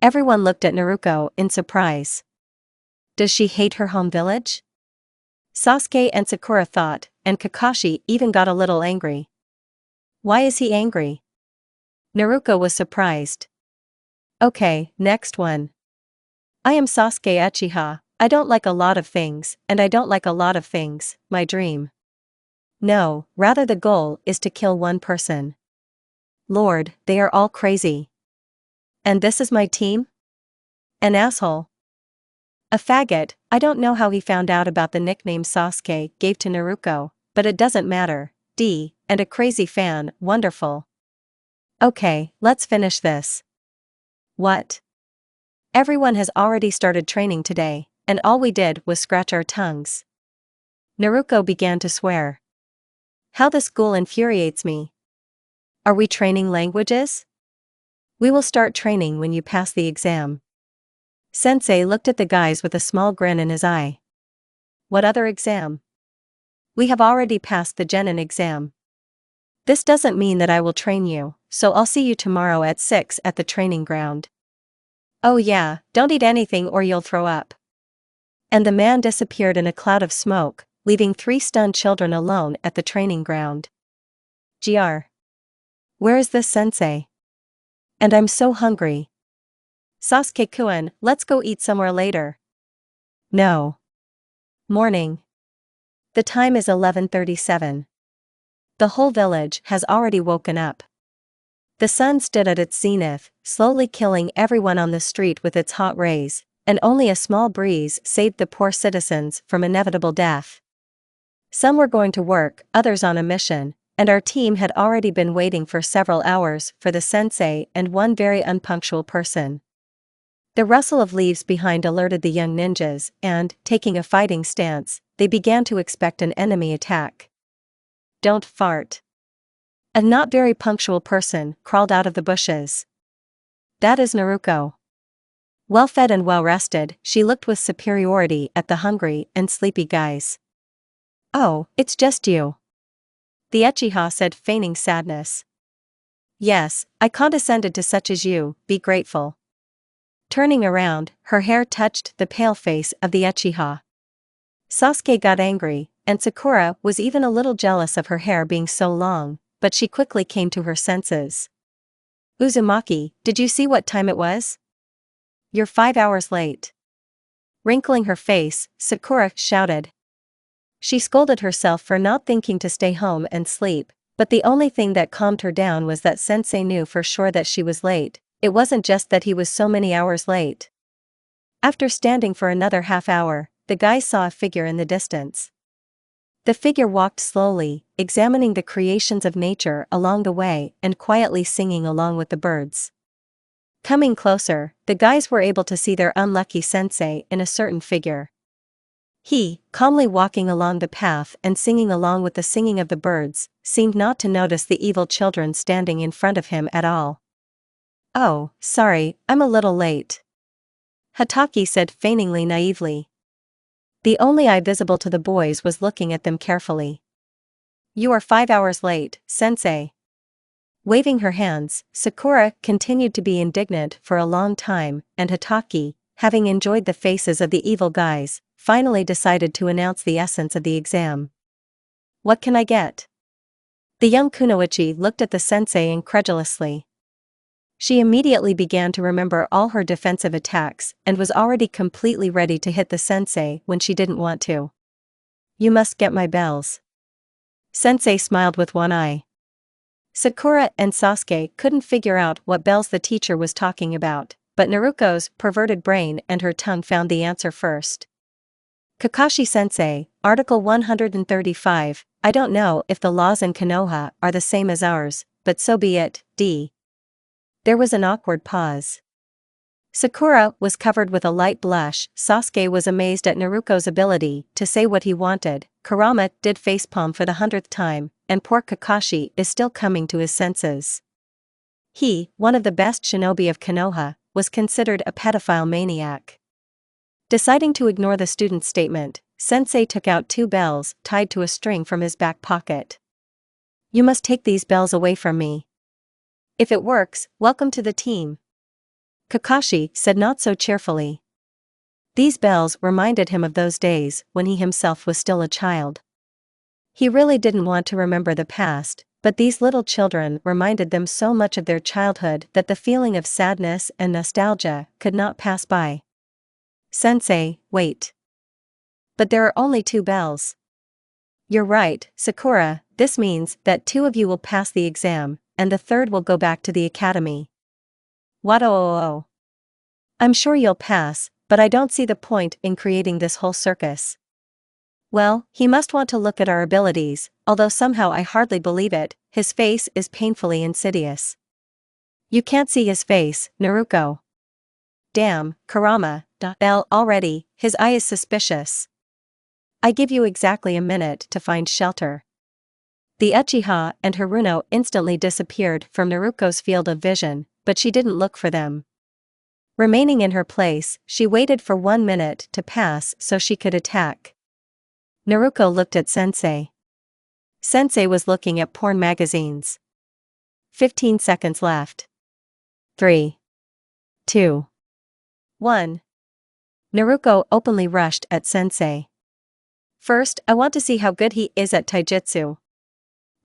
Everyone looked at Naruko in surprise. Does she hate her home village? Sasuke and Sakura thought, and Kakashi even got a little angry. Why is he angry? Naruko was surprised. Okay, next one. I am Sasuke Uchiha, I don't like a lot of things, and I don't like a lot of things, my dream. No, rather the goal is to kill one person. Lord, they are all crazy. And this is my team? An asshole. A faggot. I don't know how he found out about the nickname Sasuke gave to Naruko, but it doesn't matter. And a crazy fan, wonderful. Okay, let's finish this. What? Everyone has already started training today, and all we did was scratch our tongues. Naruko began to swear. How the school infuriates me. Are we training languages? We will start training when you pass the exam. Sensei looked at the guys with a small grin in his eye. What other exam? We have already passed the Genin exam. This doesn't mean that I will train you, so I'll see you tomorrow at 6 at the training ground. Oh yeah, don't eat anything or you'll throw up. And the man disappeared in a cloud of smoke, leaving 3 stunned children alone at the training ground. Gr. Where is this sensei? And I'm so hungry. Sasuke-kun, let's go eat somewhere later. No. Morning. The time is 11:37. The whole village has already woken up. The sun stood at its zenith, slowly killing everyone on the street with its hot rays, and only a small breeze saved the poor citizens from inevitable death. Some were going to work, others on a mission, and our team had already been waiting for several hours for the sensei and one very unpunctual person. The rustle of leaves behind alerted the young ninjas, and, taking a fighting stance, they began to expect an enemy attack. Don't fart. A not very punctual person crawled out of the bushes. That is Naruko. Well-fed and well-rested, she looked with superiority at the hungry and sleepy guys. Oh, it's just you. The Uchiha said, feigning sadness. Yes, I condescended to such as you, be grateful. Turning around, her hair touched the pale face of the Uchiha. Sasuke got angry, and Sakura was even a little jealous of her hair being so long, but she quickly came to her senses. Uzumaki, did you see what time it was? You're 5 hours late. Wrinkling her face, Sakura shouted. She scolded herself for not thinking to stay home and sleep, but the only thing that calmed her down was that Sensei knew for sure that she was late. It wasn't just that he was so many hours late. After standing for another half hour, the guys saw a figure in the distance. The figure walked slowly, examining the creations of nature along the way and quietly singing along with the birds. Coming closer, the guys were able to see their unlucky sensei in a certain figure. He, calmly walking along the path and singing along with the singing of the birds, seemed not to notice the evil children standing in front of him at all. Oh, sorry, I'm a little late. Hatake said feigningly naively. The only eye visible to the boys was looking at them carefully. You are 5 hours late, sensei. Waving her hands, Sakura continued to be indignant for a long time, and Hatake, having enjoyed the faces of the evil guys, finally decided to announce the essence of the exam. What can I get? The young kunoichi looked at the sensei incredulously. She immediately began to remember all her defensive attacks and was already completely ready to hit the sensei when she didn't want to. You must get my bells. Sensei smiled with one eye. Sakura and Sasuke couldn't figure out what bells the teacher was talking about, but Naruko's perverted brain and her tongue found the answer first. Kakashi-sensei, Article 135, I don't know if the laws in Konoha are the same as ours, but so be it, D. There was an awkward pause. Sakura was covered with a light blush, Sasuke was amazed at Naruko's ability to say what he wanted, Kurama did facepalm for the 100th time, and poor Kakashi is still coming to his senses. He, one of the best shinobi of Konoha, was considered a pedophile maniac. Deciding to ignore the student's statement, Sensei took out 2 bells tied to a string from his back pocket. You must take these bells away from me. If it works, welcome to the team. Kakashi said not so cheerfully. These bells reminded him of those days when he himself was still a child. He really didn't want to remember the past, but these little children reminded them so much of their childhood that the feeling of sadness and nostalgia could not pass by. Sensei, wait. But there are only 2 bells. You're right, Sakura, this means that 2 of you will pass the exam, and the 3rd will go back to the academy. What oh. I'm sure you'll pass, but I don't see the point in creating this whole circus. Well, he must want to look at our abilities, although somehow I hardly believe it, his face is painfully insidious. You can't see his face, Naruko. Damn, Kurama, Bell already, his eye is suspicious. I give you exactly a minute to find shelter. The Uchiha and Haruno instantly disappeared from Naruko's field of vision, but she didn't look for them. Remaining in her place, she waited for 1 minute to pass so she could attack. Naruko looked at Sensei. Sensei was looking at porn magazines. 15 seconds left. 3, 2, 1. Naruko openly rushed at Sensei. First, I want to see how good he is at taijutsu.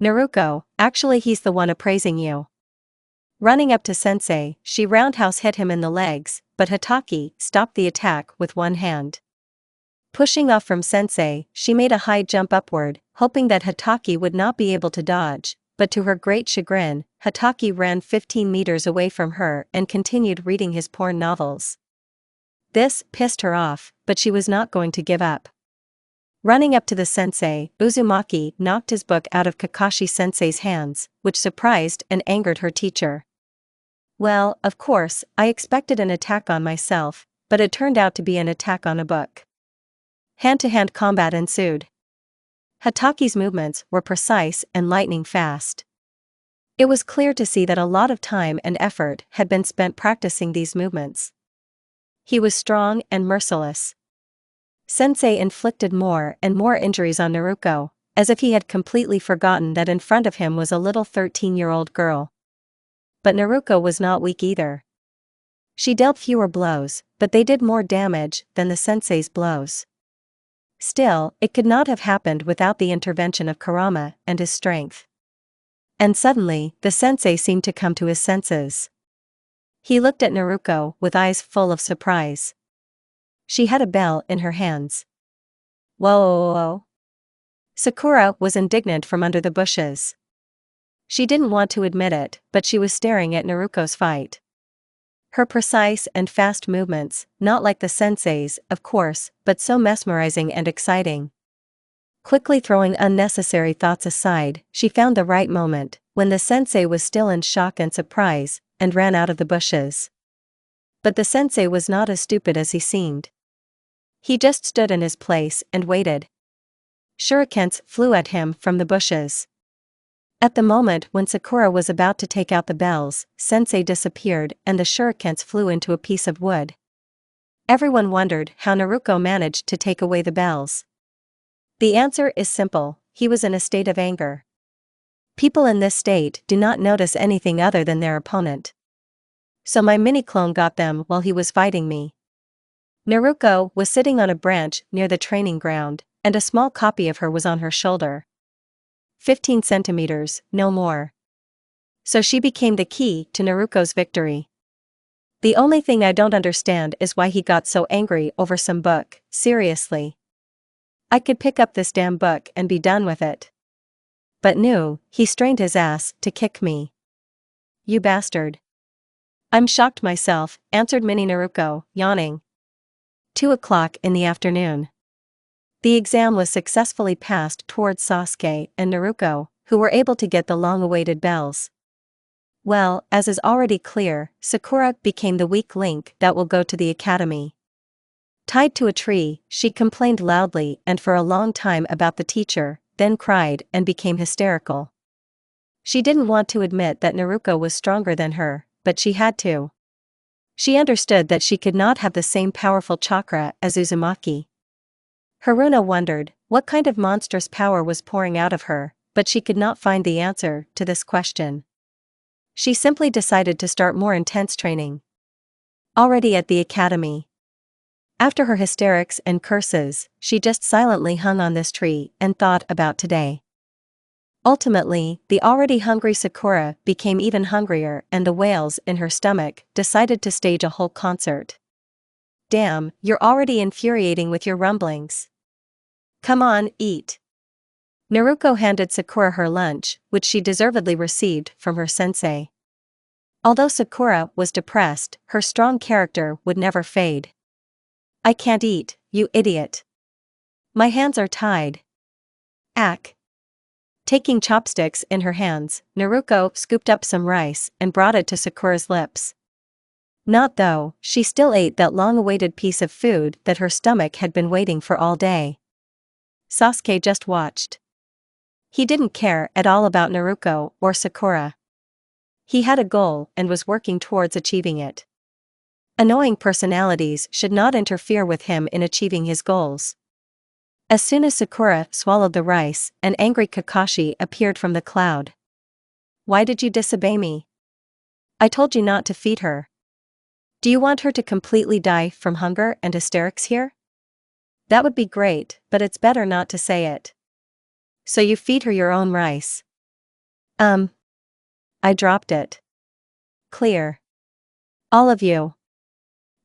Naruko, actually he's the one appraising you. Running up to Sensei, she roundhouse hit him in the legs, but Hatake stopped the attack with one hand. Pushing off from sensei, she made a high jump upward, hoping that Hatake would not be able to dodge, but to her great chagrin, Hatake ran 15 meters away from her and continued reading his porn novels. This pissed her off, but she was not going to give up. Running up to the sensei, Uzumaki knocked his book out of Kakashi-sensei's hands, which surprised and angered her teacher. Well, of course, I expected an attack on myself, but it turned out to be an attack on a book. Hand-to-hand combat ensued. Hatake's movements were precise and lightning fast. It was clear to see that a lot of time and effort had been spent practicing these movements. He was strong and merciless. Sensei inflicted more and more injuries on Naruko, as if he had completely forgotten that in front of him was a little 13-year-old girl. But Naruko was not weak either. She dealt fewer blows, but they did more damage than the sensei's blows. Still, it could not have happened without the intervention of Kurama and his strength. And suddenly, the sensei seemed to come to his senses. He looked at Naruko with eyes full of surprise. She had a bell in her hands. Whoa! Sakura was indignant from under the bushes. She didn't want to admit it, but she was staring at Naruko's fight. Her precise and fast movements, not like the sensei's, of course, but so mesmerizing and exciting. Quickly throwing unnecessary thoughts aside, she found the right moment, when the sensei was still in shock and surprise, and ran out of the bushes. But the sensei was not as stupid as he seemed. He just stood in his place and waited. Shurikens flew at him from the bushes. At the moment when Sakura was about to take out the bells, sensei disappeared and the shurikens flew into a piece of wood. Everyone wondered how Naruko managed to take away the bells. The answer is simple: he was in a state of anger. People in this state do not notice anything other than their opponent. So my mini-clone got them while he was fighting me. Naruko was sitting on a branch near the training ground, and a small copy of her was on her shoulder. 15 centimeters, no more. So she became the key to Naruko's victory. The only thing I don't understand is why he got so angry over some book, seriously. I could pick up this damn book and be done with it. But no, he strained his ass to kick me. You bastard. I'm shocked myself, answered Mini Naruko, yawning. 2 o'clock in the afternoon. The exam was successfully passed towards Sasuke and Naruko, who were able to get the long-awaited bells. Well, as is already clear, Sakura became the weak link that will go to the academy. Tied to a tree, she complained loudly and for a long time about the teacher, then cried and became hysterical. She didn't want to admit that Naruko was stronger than her, but she had to. She understood that she could not have the same powerful chakra as Uzumaki. Haruna wondered what kind of monstrous power was pouring out of her, but she could not find the answer to this question. She simply decided to start more intense training. Already at the academy. After her hysterics and curses, she just silently hung on this tree and thought about today. Ultimately, the already hungry Sakura became even hungrier and the whales in her stomach decided to stage a whole concert. Damn, you're already infuriating with your rumblings. Come on, eat. Naruko handed Sakura her lunch, which she deservedly received from her sensei. Although Sakura was depressed, her strong character would never fade. I can't eat, you idiot. My hands are tied. Ack. Taking chopsticks in her hands, Naruko scooped up some rice and brought it to Sakura's lips. Not though, she still ate that long-awaited piece of food that her stomach had been waiting for all day. Sasuke just watched. He didn't care at all about Naruko or Sakura. He had a goal and was working towards achieving it. Annoying personalities should not interfere with him in achieving his goals. As soon as Sakura swallowed the rice, an angry Kakashi appeared from the cloud. Why did you disobey me? I told you not to feed her. Do you want her to completely die from hunger and hysterics here? That would be great, but it's better not to say it. So you feed her your own rice. I dropped it. Clear. All of you.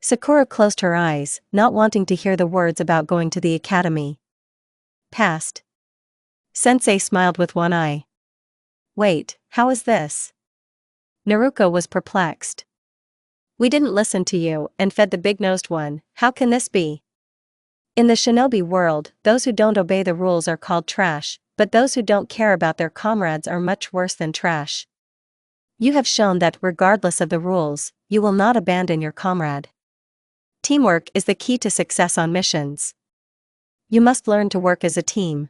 Sakura closed her eyes, not wanting to hear the words about going to the academy. Past. Sensei smiled with one eye. Wait, how is this? Naruko was perplexed. We didn't listen to you and fed the big-nosed one, how can this be? In the shinobi world, those who don't obey the rules are called trash, but those who don't care about their comrades are much worse than trash. You have shown that, regardless of the rules, you will not abandon your comrade. Teamwork is the key to success on missions. You must learn to work as a team.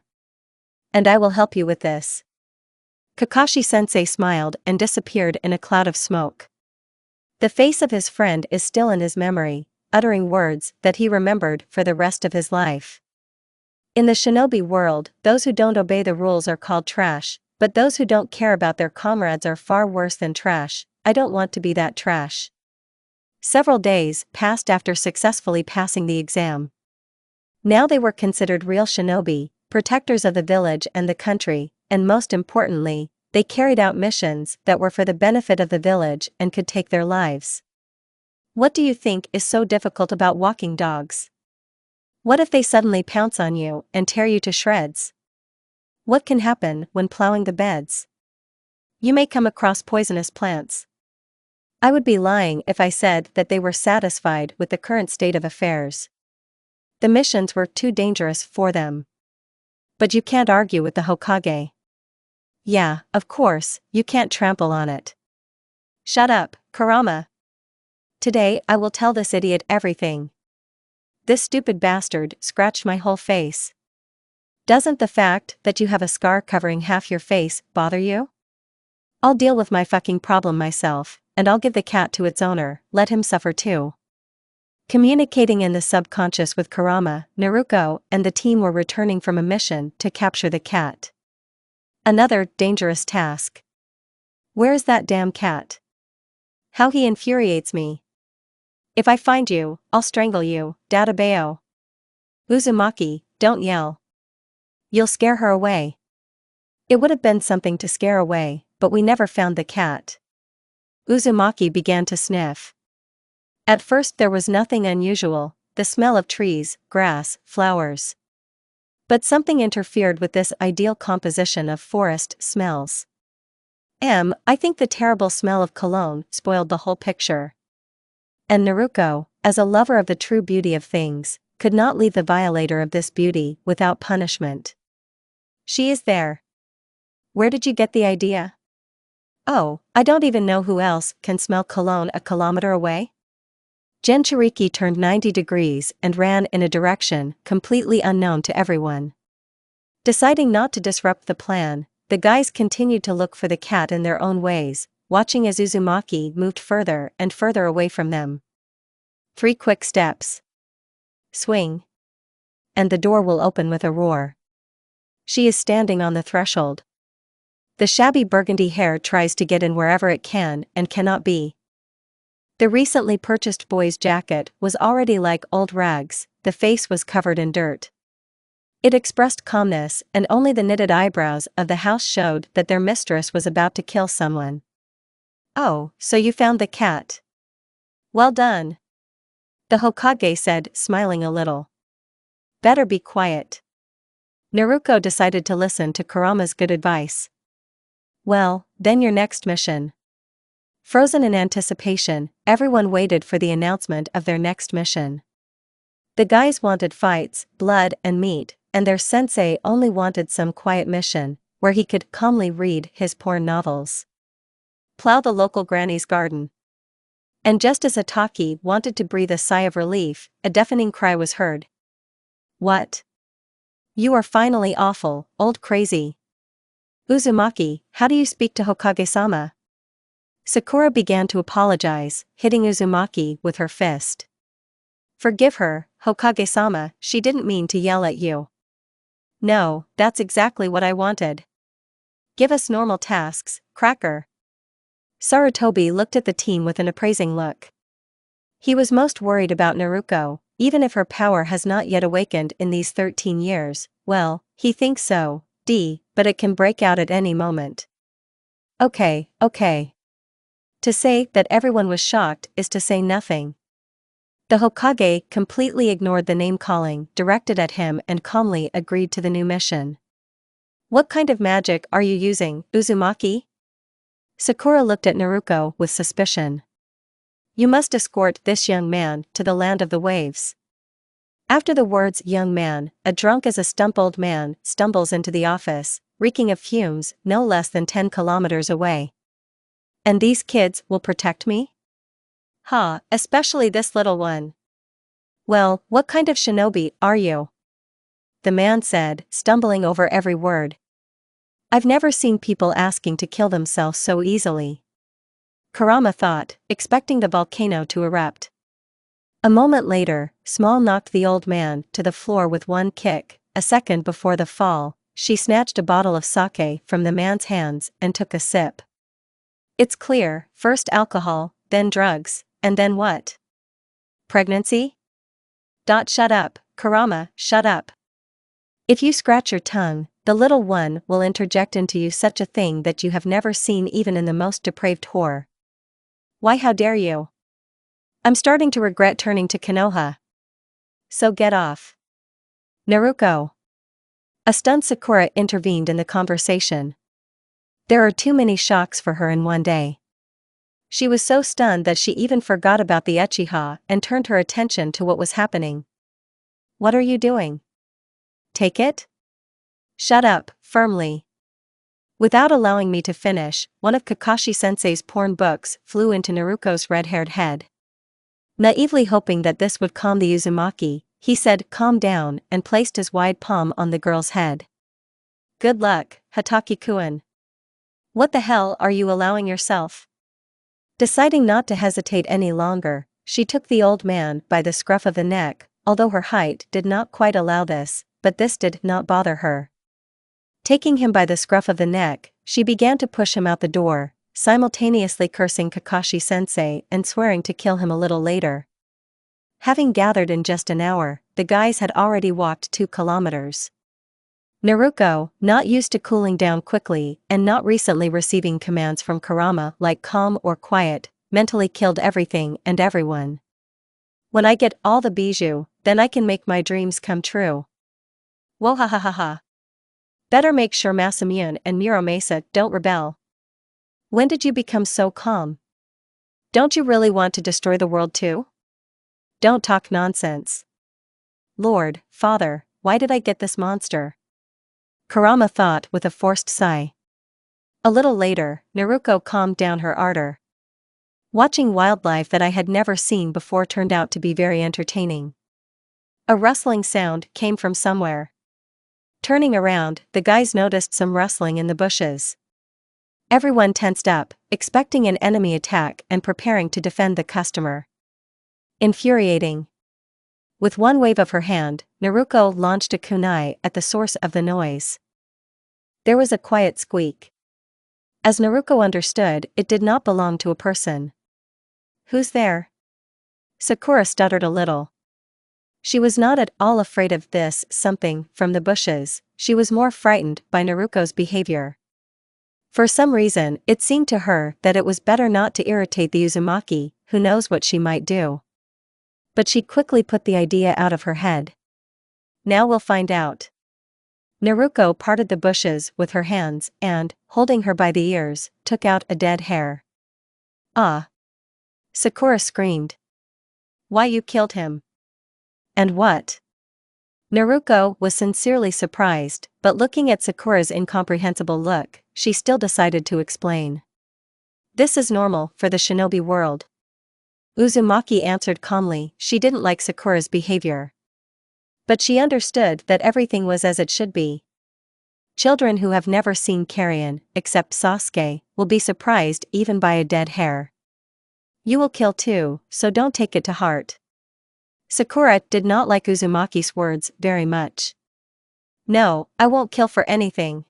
And I will help you with this. Kakashi-sensei smiled and disappeared in a cloud of smoke. The face of his friend is still in his memory, uttering words that he remembered for the rest of his life. In the shinobi world, those who don't obey the rules are called trash, but those who don't care about their comrades are far worse than trash. I don't want to be that trash. Several days passed after successfully passing the exam. Now they were considered real shinobi, protectors of the village and the country, and most importantly, they carried out missions that were for the benefit of the village and could take their lives. What do you think is so difficult about walking dogs? What if they suddenly pounce on you and tear you to shreds? What can happen when plowing the beds? You may come across poisonous plants. I would be lying if I said that they were satisfied with the current state of affairs. The missions were too dangerous for them. But you can't argue with the Hokage. Yeah, of course, you can't trample on it. Shut up, Kurama. Today I will tell this idiot everything. This stupid bastard scratched my whole face. Doesn't the fact that you have a scar covering half your face bother you? I'll deal with my fucking problem myself, and I'll give the cat to its owner, let him suffer too. Communicating in the subconscious with Kurama, Naruko and the team were returning from a mission to capture the cat. Another dangerous task. Where is that damn cat? How he infuriates me. If I find you, I'll strangle you, Databeo. Uzumaki, don't yell. You'll scare her away. It would have been something to scare away, but we never found the cat. Uzumaki began to sniff. At first there was nothing unusual, the smell of trees, grass, flowers. But something interfered with this ideal composition of forest smells. I think the terrible smell of cologne spoiled the whole picture. And Naruko, as a lover of the true beauty of things, could not leave the violator of this beauty without punishment. She is there. Where did you get the idea? Oh, I don't even know who else can smell cologne a kilometer away. Jinchuriki turned 90 degrees and ran in a direction completely unknown to everyone. Deciding not to disrupt the plan, the guys continued to look for the cat in their own ways, watching as Uzumaki moved further and further away from them. 3 quick steps. Swing. And the door will open with a roar. She is standing on the threshold. The shabby burgundy hair tries to get in wherever it can and cannot be. The recently purchased boy's jacket was already like old rags, the face was covered in dirt. It expressed calmness, and only the knitted eyebrows of the house showed that their mistress was about to kill someone. Oh, so you found the cat. Well done. The Hokage said, smiling a little. Better be quiet. Naruko decided to listen to Kurama's good advice. Well, then your next mission. Frozen in anticipation, everyone waited for the announcement of their next mission. The guys wanted fights, blood and meat, and their sensei only wanted some quiet mission, where he could calmly read his porn novels. Plow the local granny's garden. And just as Ataki wanted to breathe a sigh of relief, a deafening cry was heard. What? You are finally awful, old crazy. Uzumaki, how do you speak to Hokage-sama? Sakura began to apologize, hitting Uzumaki with her fist. Forgive her, Hokage-sama, she didn't mean to yell at you. No, that's exactly what I wanted. Give us normal tasks, Cracker. Sarutobi looked at the team with an appraising look. He was most worried about Naruko, even if her power has not yet awakened in these 13 years, well, he thinks so, but it can break out at any moment. Okay. To say that everyone was shocked is to say nothing. The Hokage completely ignored the name-calling directed at him and calmly agreed to the new mission. What kind of magic are you using, Uzumaki? Sakura looked at Naruko with suspicion. You must escort this young man to the land of the waves. After the words young man, a drunk as a stump old man stumbles into the office, reeking of fumes no less than 10 kilometers away. And these kids will protect me? Ha, especially this little one. Well, what kind of shinobi are you? The man said, stumbling over every word. I've never seen people asking to kill themselves so easily. Kurama thought, expecting the volcano to erupt. A moment later, Small knocked the old man to the floor with one kick. A second before the fall, she snatched a bottle of sake from the man's hands and took a sip. It's clear, first alcohol, then drugs, and then what? Pregnancy? Shut up, Kurama, shut up. If you scratch your tongue, the little one will interject into you such a thing that you have never seen even in the most depraved horror. Why, how dare you? I'm starting to regret turning to Konoha. So get off. Naruko. A stunned Sakura intervened in the conversation. There are too many shocks for her in one day. She was so stunned that she even forgot about the Uchiha and turned her attention to what was happening. What are you doing? Take it? Shut up, firmly. Without allowing me to finish, one of Kakashi-sensei's porn books flew into Naruko's red-haired head. Naively hoping that this would calm the Uzumaki, he said, "Calm down," and placed his wide palm on the girl's head. Good luck, Hataki-kun. What the hell are you allowing yourself? Deciding not to hesitate any longer, she took the old man by the scruff of the neck, although her height did not quite allow this, but this did not bother her. Taking him by the scruff of the neck, she began to push him out the door, simultaneously cursing Kakashi-sensei and swearing to kill him a little later. Having gathered in just an hour, the guys had already walked 2 kilometers. Naruko, not used to cooling down quickly and not recently receiving commands from Kurama like calm or quiet, mentally killed everything and everyone. When I get all the bijou, then I can make my dreams come true. Wohahaha. Better make sure Masamune and Muramasa don't rebel. When did you become so calm? Don't you really want to destroy the world too? Don't talk nonsense. Lord, Father, why did I get this monster? Kurama thought with a forced sigh. A little later, Naruko calmed down her ardor. Watching wildlife that I had never seen before turned out to be very entertaining. A rustling sound came from somewhere. Turning around, the guys noticed some rustling in the bushes. Everyone tensed up, expecting an enemy attack and preparing to defend the customer. Infuriating. With one wave of her hand, Naruko launched a kunai at the source of the noise. There was a quiet squeak. As Naruko understood, it did not belong to a person. Who's there? Sakura stuttered a little. She was not at all afraid of this something from the bushes, she was more frightened by Naruko's behavior. For some reason, it seemed to her that it was better not to irritate the Uzumaki, who knows what she might do. But she quickly put the idea out of her head. Now we'll find out. Naruko parted the bushes with her hands and, holding her by the ears, took out a dead hare. Ah! Sakura screamed. Why, you killed him? And what? Naruko was sincerely surprised, but looking at Sakura's incomprehensible look, she still decided to explain. This is normal for the shinobi world. Uzumaki answered calmly. She didn't like Sakura's behavior. But she understood that everything was as it should be. Children who have never seen carrion, except Sasuke, will be surprised even by a dead hare. You will kill too, so don't take it to heart. Sakura did not like Uzumaki's words very much. No, I won't kill for anything.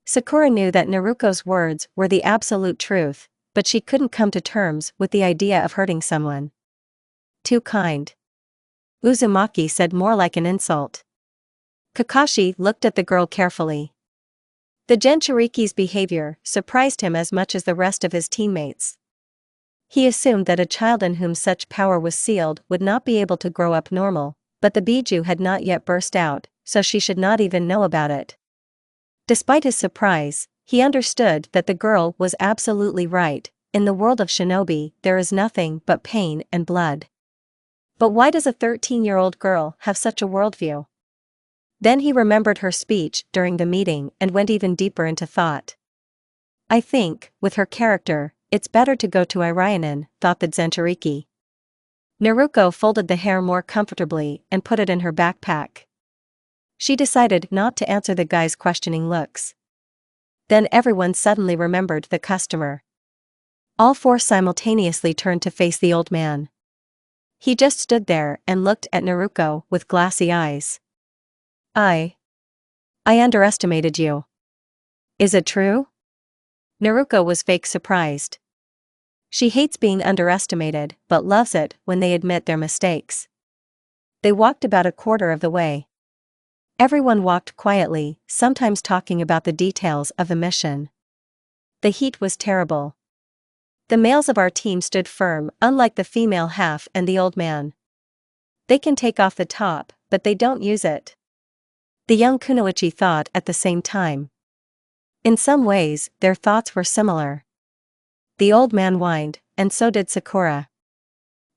Sakura knew that Naruko's words were the absolute truth, but she couldn't come to terms with the idea of hurting someone. Too kind. Uzumaki said more like an insult. Kakashi looked at the girl carefully. The Jinchuriki's behavior surprised him as much as the rest of his teammates. He assumed that a child in whom such power was sealed would not be able to grow up normal, but the biju had not yet burst out, so she should not even know about it. Despite his surprise, he understood that the girl was absolutely right. In the world of shinobi, there is nothing but pain and blood. But why does a 13-year-old girl have such a worldview? Then he remembered her speech during the meeting and went even deeper into thought. I think, with her character, it's better to go to Irainen, thought the Zenchuriki. Naruko folded the hair more comfortably and put it in her backpack. She decided not to answer the guy's questioning looks. Then everyone suddenly remembered the customer. All four simultaneously turned to face the old man. He just stood there and looked at Naruko with glassy eyes. I underestimated you. Is it true? Naruko was fake surprised. She hates being underestimated but loves it when they admit their mistakes. They walked about a quarter of the way. Everyone walked quietly, sometimes talking about the details of the mission. The heat was terrible. The males of our team stood firm, unlike the female half and the old man. They can take off the top, but they don't use it. The young kunoichi thought at the same time. In some ways, their thoughts were similar. The old man whined, and so did Sakura.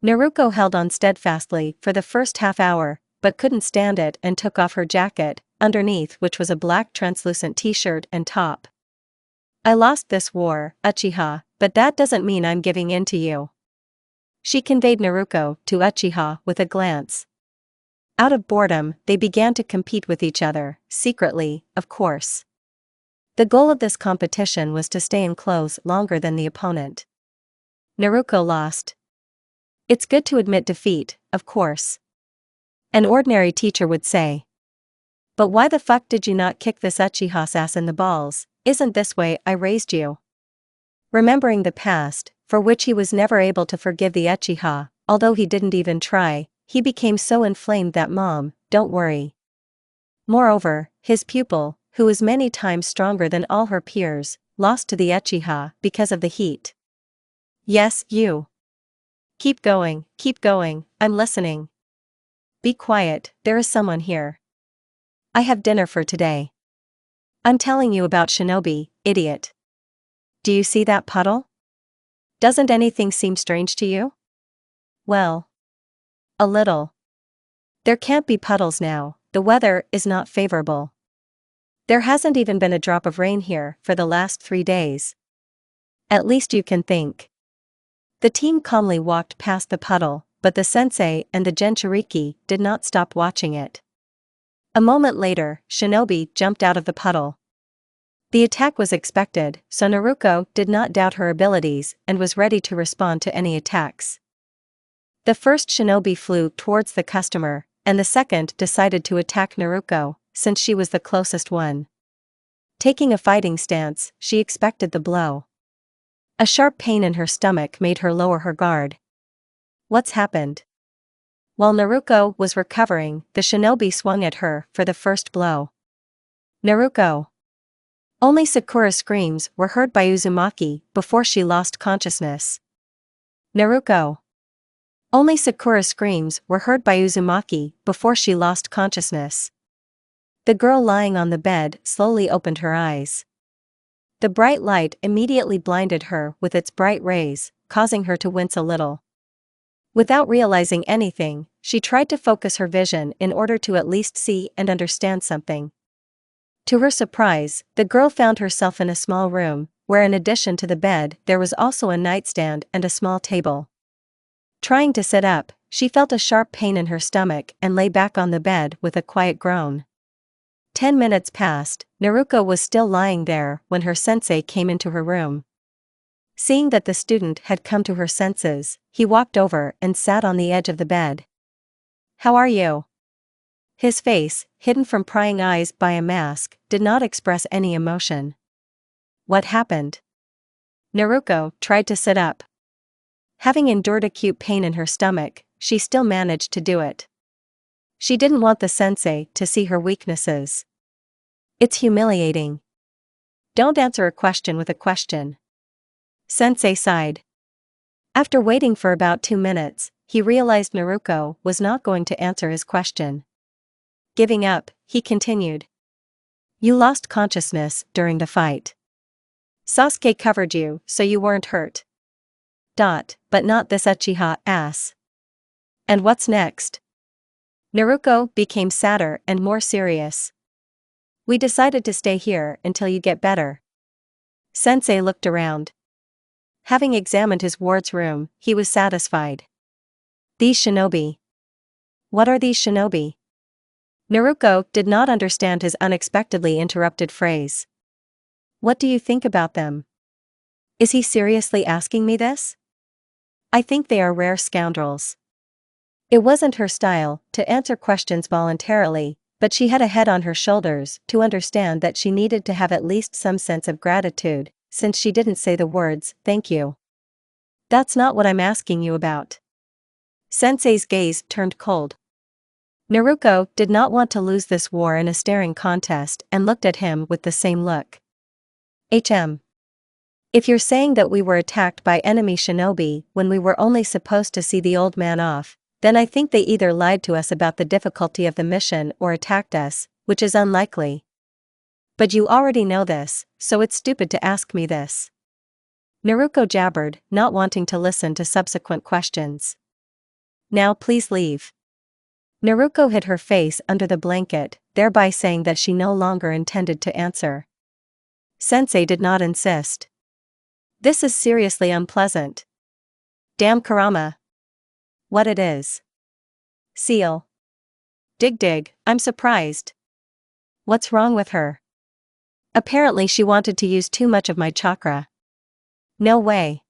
Naruko held on steadfastly for the first half hour, but couldn't stand it and took off her jacket, underneath which was a black translucent t-shirt and top. I lost this war, Uchiha, but that doesn't mean I'm giving in to you. She conveyed Naruko to Uchiha with a glance. Out of boredom, they began to compete with each other, secretly, of course. The goal of this competition was to stay in clothes longer than the opponent. Naruko lost. It's good to admit defeat, of course. An ordinary teacher would say. But why the fuck did you not kick this Uchiha's ass in the balls? Isn't this way I raised you? Remembering the past, for which he was never able to forgive the Uchiha, although he didn't even try, he became so inflamed that Mom, don't worry. Moreover, his pupil, who was many times stronger than all her peers, lost to the Uchiha because of the heat. Yes, you. Keep going, I'm listening. Be quiet, there is someone here. I have dinner for today. I'm telling you about shinobi, idiot. Do you see that puddle? Doesn't anything seem strange to you? Well. A little. There can't be puddles now, the weather is not favorable. There hasn't even been a drop of rain here for the last 3 days. At least you can think. The team calmly walked past the puddle, but the sensei and the Jinchuriki did not stop watching it. A moment later, Shinobi jumped out of the puddle. The attack was expected, so Naruko did not doubt her abilities and was ready to respond to any attacks. The first shinobi flew towards the customer, and the second decided to attack Naruko, since she was the closest one. Taking a fighting stance, she expected the blow. A sharp pain in her stomach made her lower her guard. What's happened? While Naruko was recovering, the shinobi swung at her for the first blow. Naruko! Only Sakura's screams were heard by Uzumaki before she lost consciousness. Naruko! Only Sakura's screams were heard by Uzumaki before she lost consciousness. The girl lying on the bed slowly opened her eyes. The bright light immediately blinded her with its bright rays, causing her to wince a little. Without realizing anything, she tried to focus her vision in order to at least see and understand something. To her surprise, the girl found herself in a small room, where in addition to the bed there was also a nightstand and a small table. Trying to sit up, she felt a sharp pain in her stomach and lay back on the bed with a quiet groan. 10 minutes passed, Naruko was still lying there when her sensei came into her room. Seeing that the student had come to her senses, he walked over and sat on the edge of the bed. "How are you?" His face, hidden from prying eyes by a mask, did not express any emotion. What happened? Naruko tried to sit up. Having endured acute pain in her stomach, she still managed to do it. She didn't want the sensei to see her weaknesses. It's humiliating. Don't answer a question with a question. Sensei sighed. After waiting for about 2 minutes, he realized Naruko was not going to answer his question. Giving up, he continued. You lost consciousness during the fight. Sasuke covered you, so you weren't hurt. But not this Uchiha ass. And what's next? Naruko became sadder and more serious. We decided to stay here until you get better. Sensei looked around. Having examined his ward's room, he was satisfied. These shinobi. What are these shinobi? Naruko did not understand his unexpectedly interrupted phrase. What do you think about them? Is he seriously asking me this? I think they are rare scoundrels. It wasn't her style to answer questions voluntarily, but she had a head on her shoulders to understand that she needed to have at least some sense of gratitude, since she didn't say the words, thank you. That's not what I'm asking you about. Sensei's gaze turned cold. Naruko did not want to lose this war in a staring contest and looked at him with the same look. If you're saying that we were attacked by enemy shinobi when we were only supposed to see the old man off, then I think they either lied to us about the difficulty of the mission or attacked us, which is unlikely. But you already know this, so it's stupid to ask me this. Naruko jabbered, not wanting to listen to subsequent questions. Now please leave. Naruko hid her face under the blanket, thereby saying that she no longer intended to answer. Sensei did not insist. This is seriously unpleasant. Damn kurama. What it is. Seal. Dig, I'm surprised. What's wrong with her? Apparently she wanted to use too much of my chakra. No way.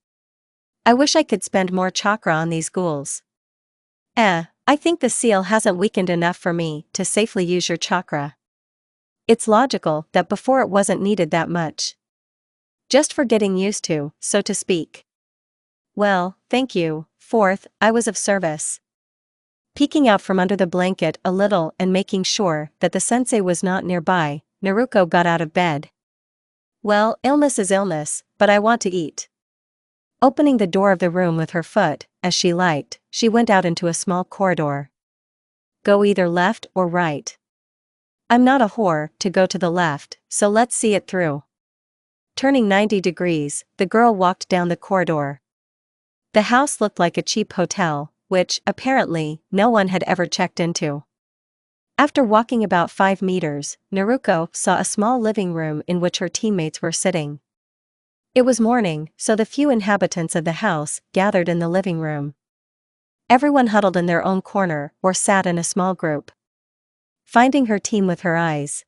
I wish I could spend more chakra on these ghouls. I think the seal hasn't weakened enough for me to safely use your chakra. It's logical that before it wasn't needed that much. Just for getting used to, so to speak. Well, thank you, fourth, I was of service. Peeking out from under the blanket a little and making sure that the sensei was not nearby, Naruko got out of bed. Well, illness is illness, but I want to eat. Opening the door of the room with her foot, as she liked, she went out into a small corridor. Go either left or right. I'm not a whore to go to the left, so let's see it through. Turning 90 degrees, the girl walked down the corridor. The house looked like a cheap hotel, which, apparently, no one had ever checked into. After walking about 5 meters, Naruko saw a small living room in which her teammates were sitting. It was morning, so the few inhabitants of the house gathered in the living room. Everyone huddled in their own corner or sat in a small group. Finding her team with her eyes,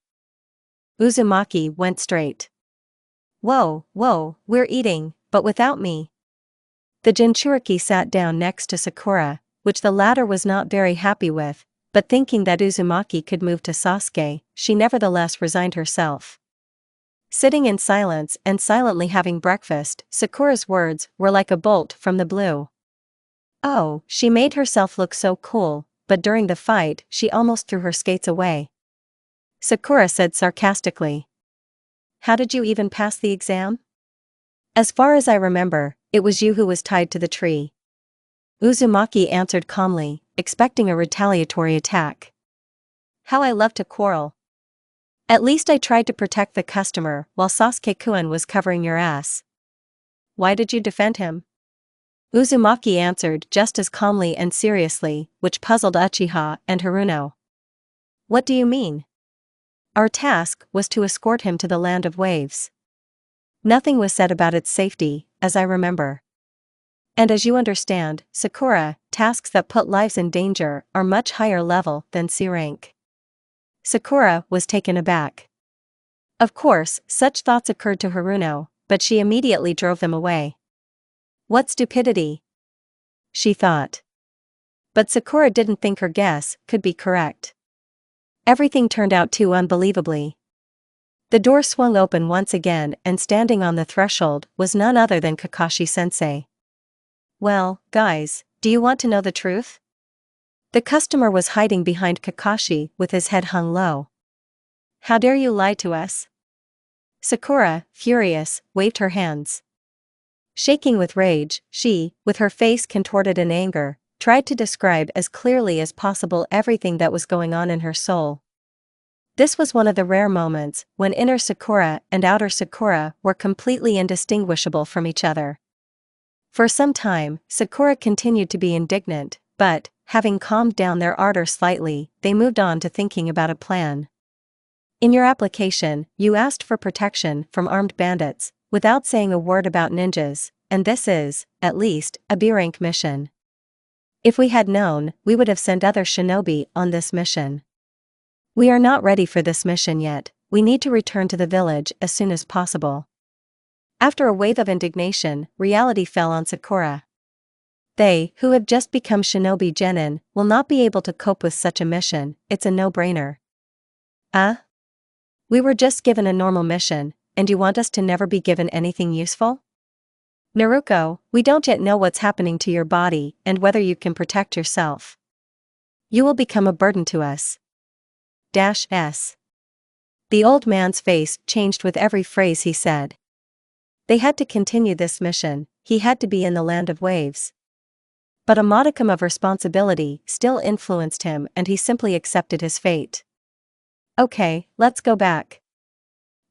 Uzumaki went straight. Whoa, we're eating, but without me. The Jinchuriki sat down next to Sakura, which the latter was not very happy with, but thinking that Uzumaki could move to Sasuke, she nevertheless resigned herself. Sitting in silence and silently having breakfast, Sakura's words were like a bolt from the blue. Oh, she made herself look so cool, but during the fight she almost threw her skates away. Sakura said sarcastically. How did you even pass the exam? As far as I remember, it was you who was tied to the tree. Uzumaki answered calmly, expecting a retaliatory attack. How I love to quarrel. At least I tried to protect the customer while Sasuke-kun was covering your ass. Why did you defend him? Uzumaki answered just as calmly and seriously, which puzzled Uchiha and Haruno. What do you mean? Our task was to escort him to the land of waves. Nothing was said about its safety, as I remember. And as you understand, Sakura, tasks that put lives in danger are much higher level than C rank. Sakura was taken aback. Of course, such thoughts occurred to Haruno, but she immediately drove them away. What stupidity! She thought. But Sakura didn't think her guess could be correct. Everything turned out too unbelievably. The door swung open once again and standing on the threshold was none other than Kakashi-sensei. Well, guys, do you want to know the truth? The customer was hiding behind Kakashi with his head hung low. How dare you lie to us? Sakura, furious, waved her hands. Shaking with rage, she, with her face contorted in anger, tried to describe as clearly as possible everything that was going on in her soul. This was one of the rare moments when inner Sakura and outer Sakura were completely indistinguishable from each other. For some time, Sakura continued to be indignant, but, having calmed down their ardor slightly, they moved on to thinking about a plan. In your application, you asked for protection from armed bandits, without saying a word about ninjas, and this is, at least, a B-rank mission. If we had known, we would have sent other shinobi on this mission. We are not ready for this mission yet, we need to return to the village as soon as possible. After a wave of indignation, reality fell on Sakura. They, who have just become shinobi genin, will not be able to cope with such a mission, it's a no-brainer. We were just given a normal mission, and you want us to never be given anything useful? Naruko, we don't yet know what's happening to your body and whether you can protect yourself. You will become a burden to us. S. The old man's face changed with every phrase he said. They had to continue this mission, he had to be in the land of waves. But a modicum of responsibility still influenced him and he simply accepted his fate. Okay, let's go back.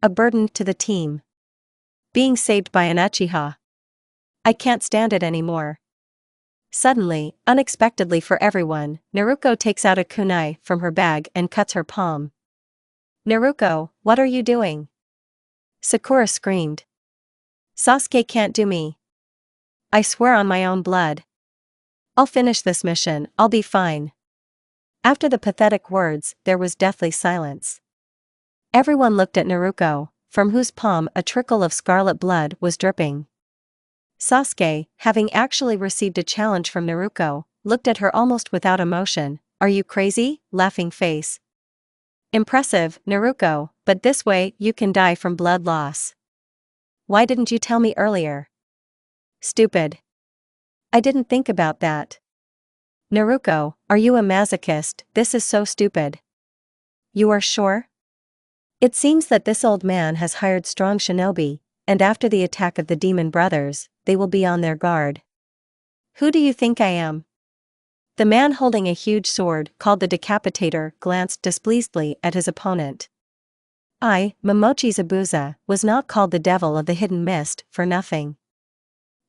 A burden to the team. Being saved by an Uchiha. I can't stand it anymore. Suddenly, unexpectedly for everyone, Naruko takes out a kunai from her bag and cuts her palm. Naruko, what are you doing? Sakura screamed. Sasuke can't do me. I swear on my own blood. I'll finish this mission, I'll be fine. After the pathetic words, there was deathly silence. Everyone looked at Naruko, from whose palm a trickle of scarlet blood was dripping. Sasuke, having actually received a challenge from Naruko, looked at her almost without emotion. Are you crazy? Laughing face. Impressive, Naruko, but this way you can die from blood loss. Why didn't you tell me earlier? Stupid. I didn't think about that. Naruko, are you a masochist? This is so stupid. You are sure? It seems that this old man has hired strong shinobi, and after the attack of the demon brothers, they will be on their guard. Who do you think I am? The man holding a huge sword, called the Decapitator, glanced displeasedly at his opponent. I, Momochi Zabuza, was not called the Devil of the Hidden Mist for nothing.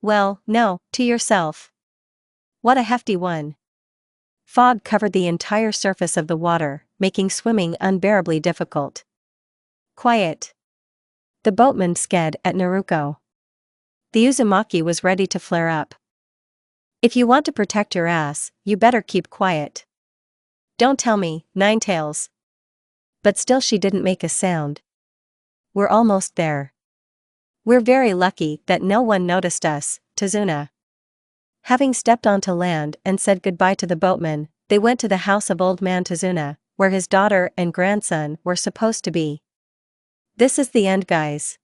Well, no, to yourself. What a hefty one. Fog covered the entire surface of the water, making swimming unbearably difficult. Quiet. The boatman sked at Naruko. The Uzumaki was ready to flare up. If you want to protect your ass, you better keep quiet. Don't tell me, Ninetails. But still she didn't make a sound. We're almost there. We're very lucky that no one noticed us, Tazuna. Having stepped onto land and said goodbye to the boatman, they went to the house of old man Tazuna, where his daughter and grandson were supposed to be. This is the end, guys.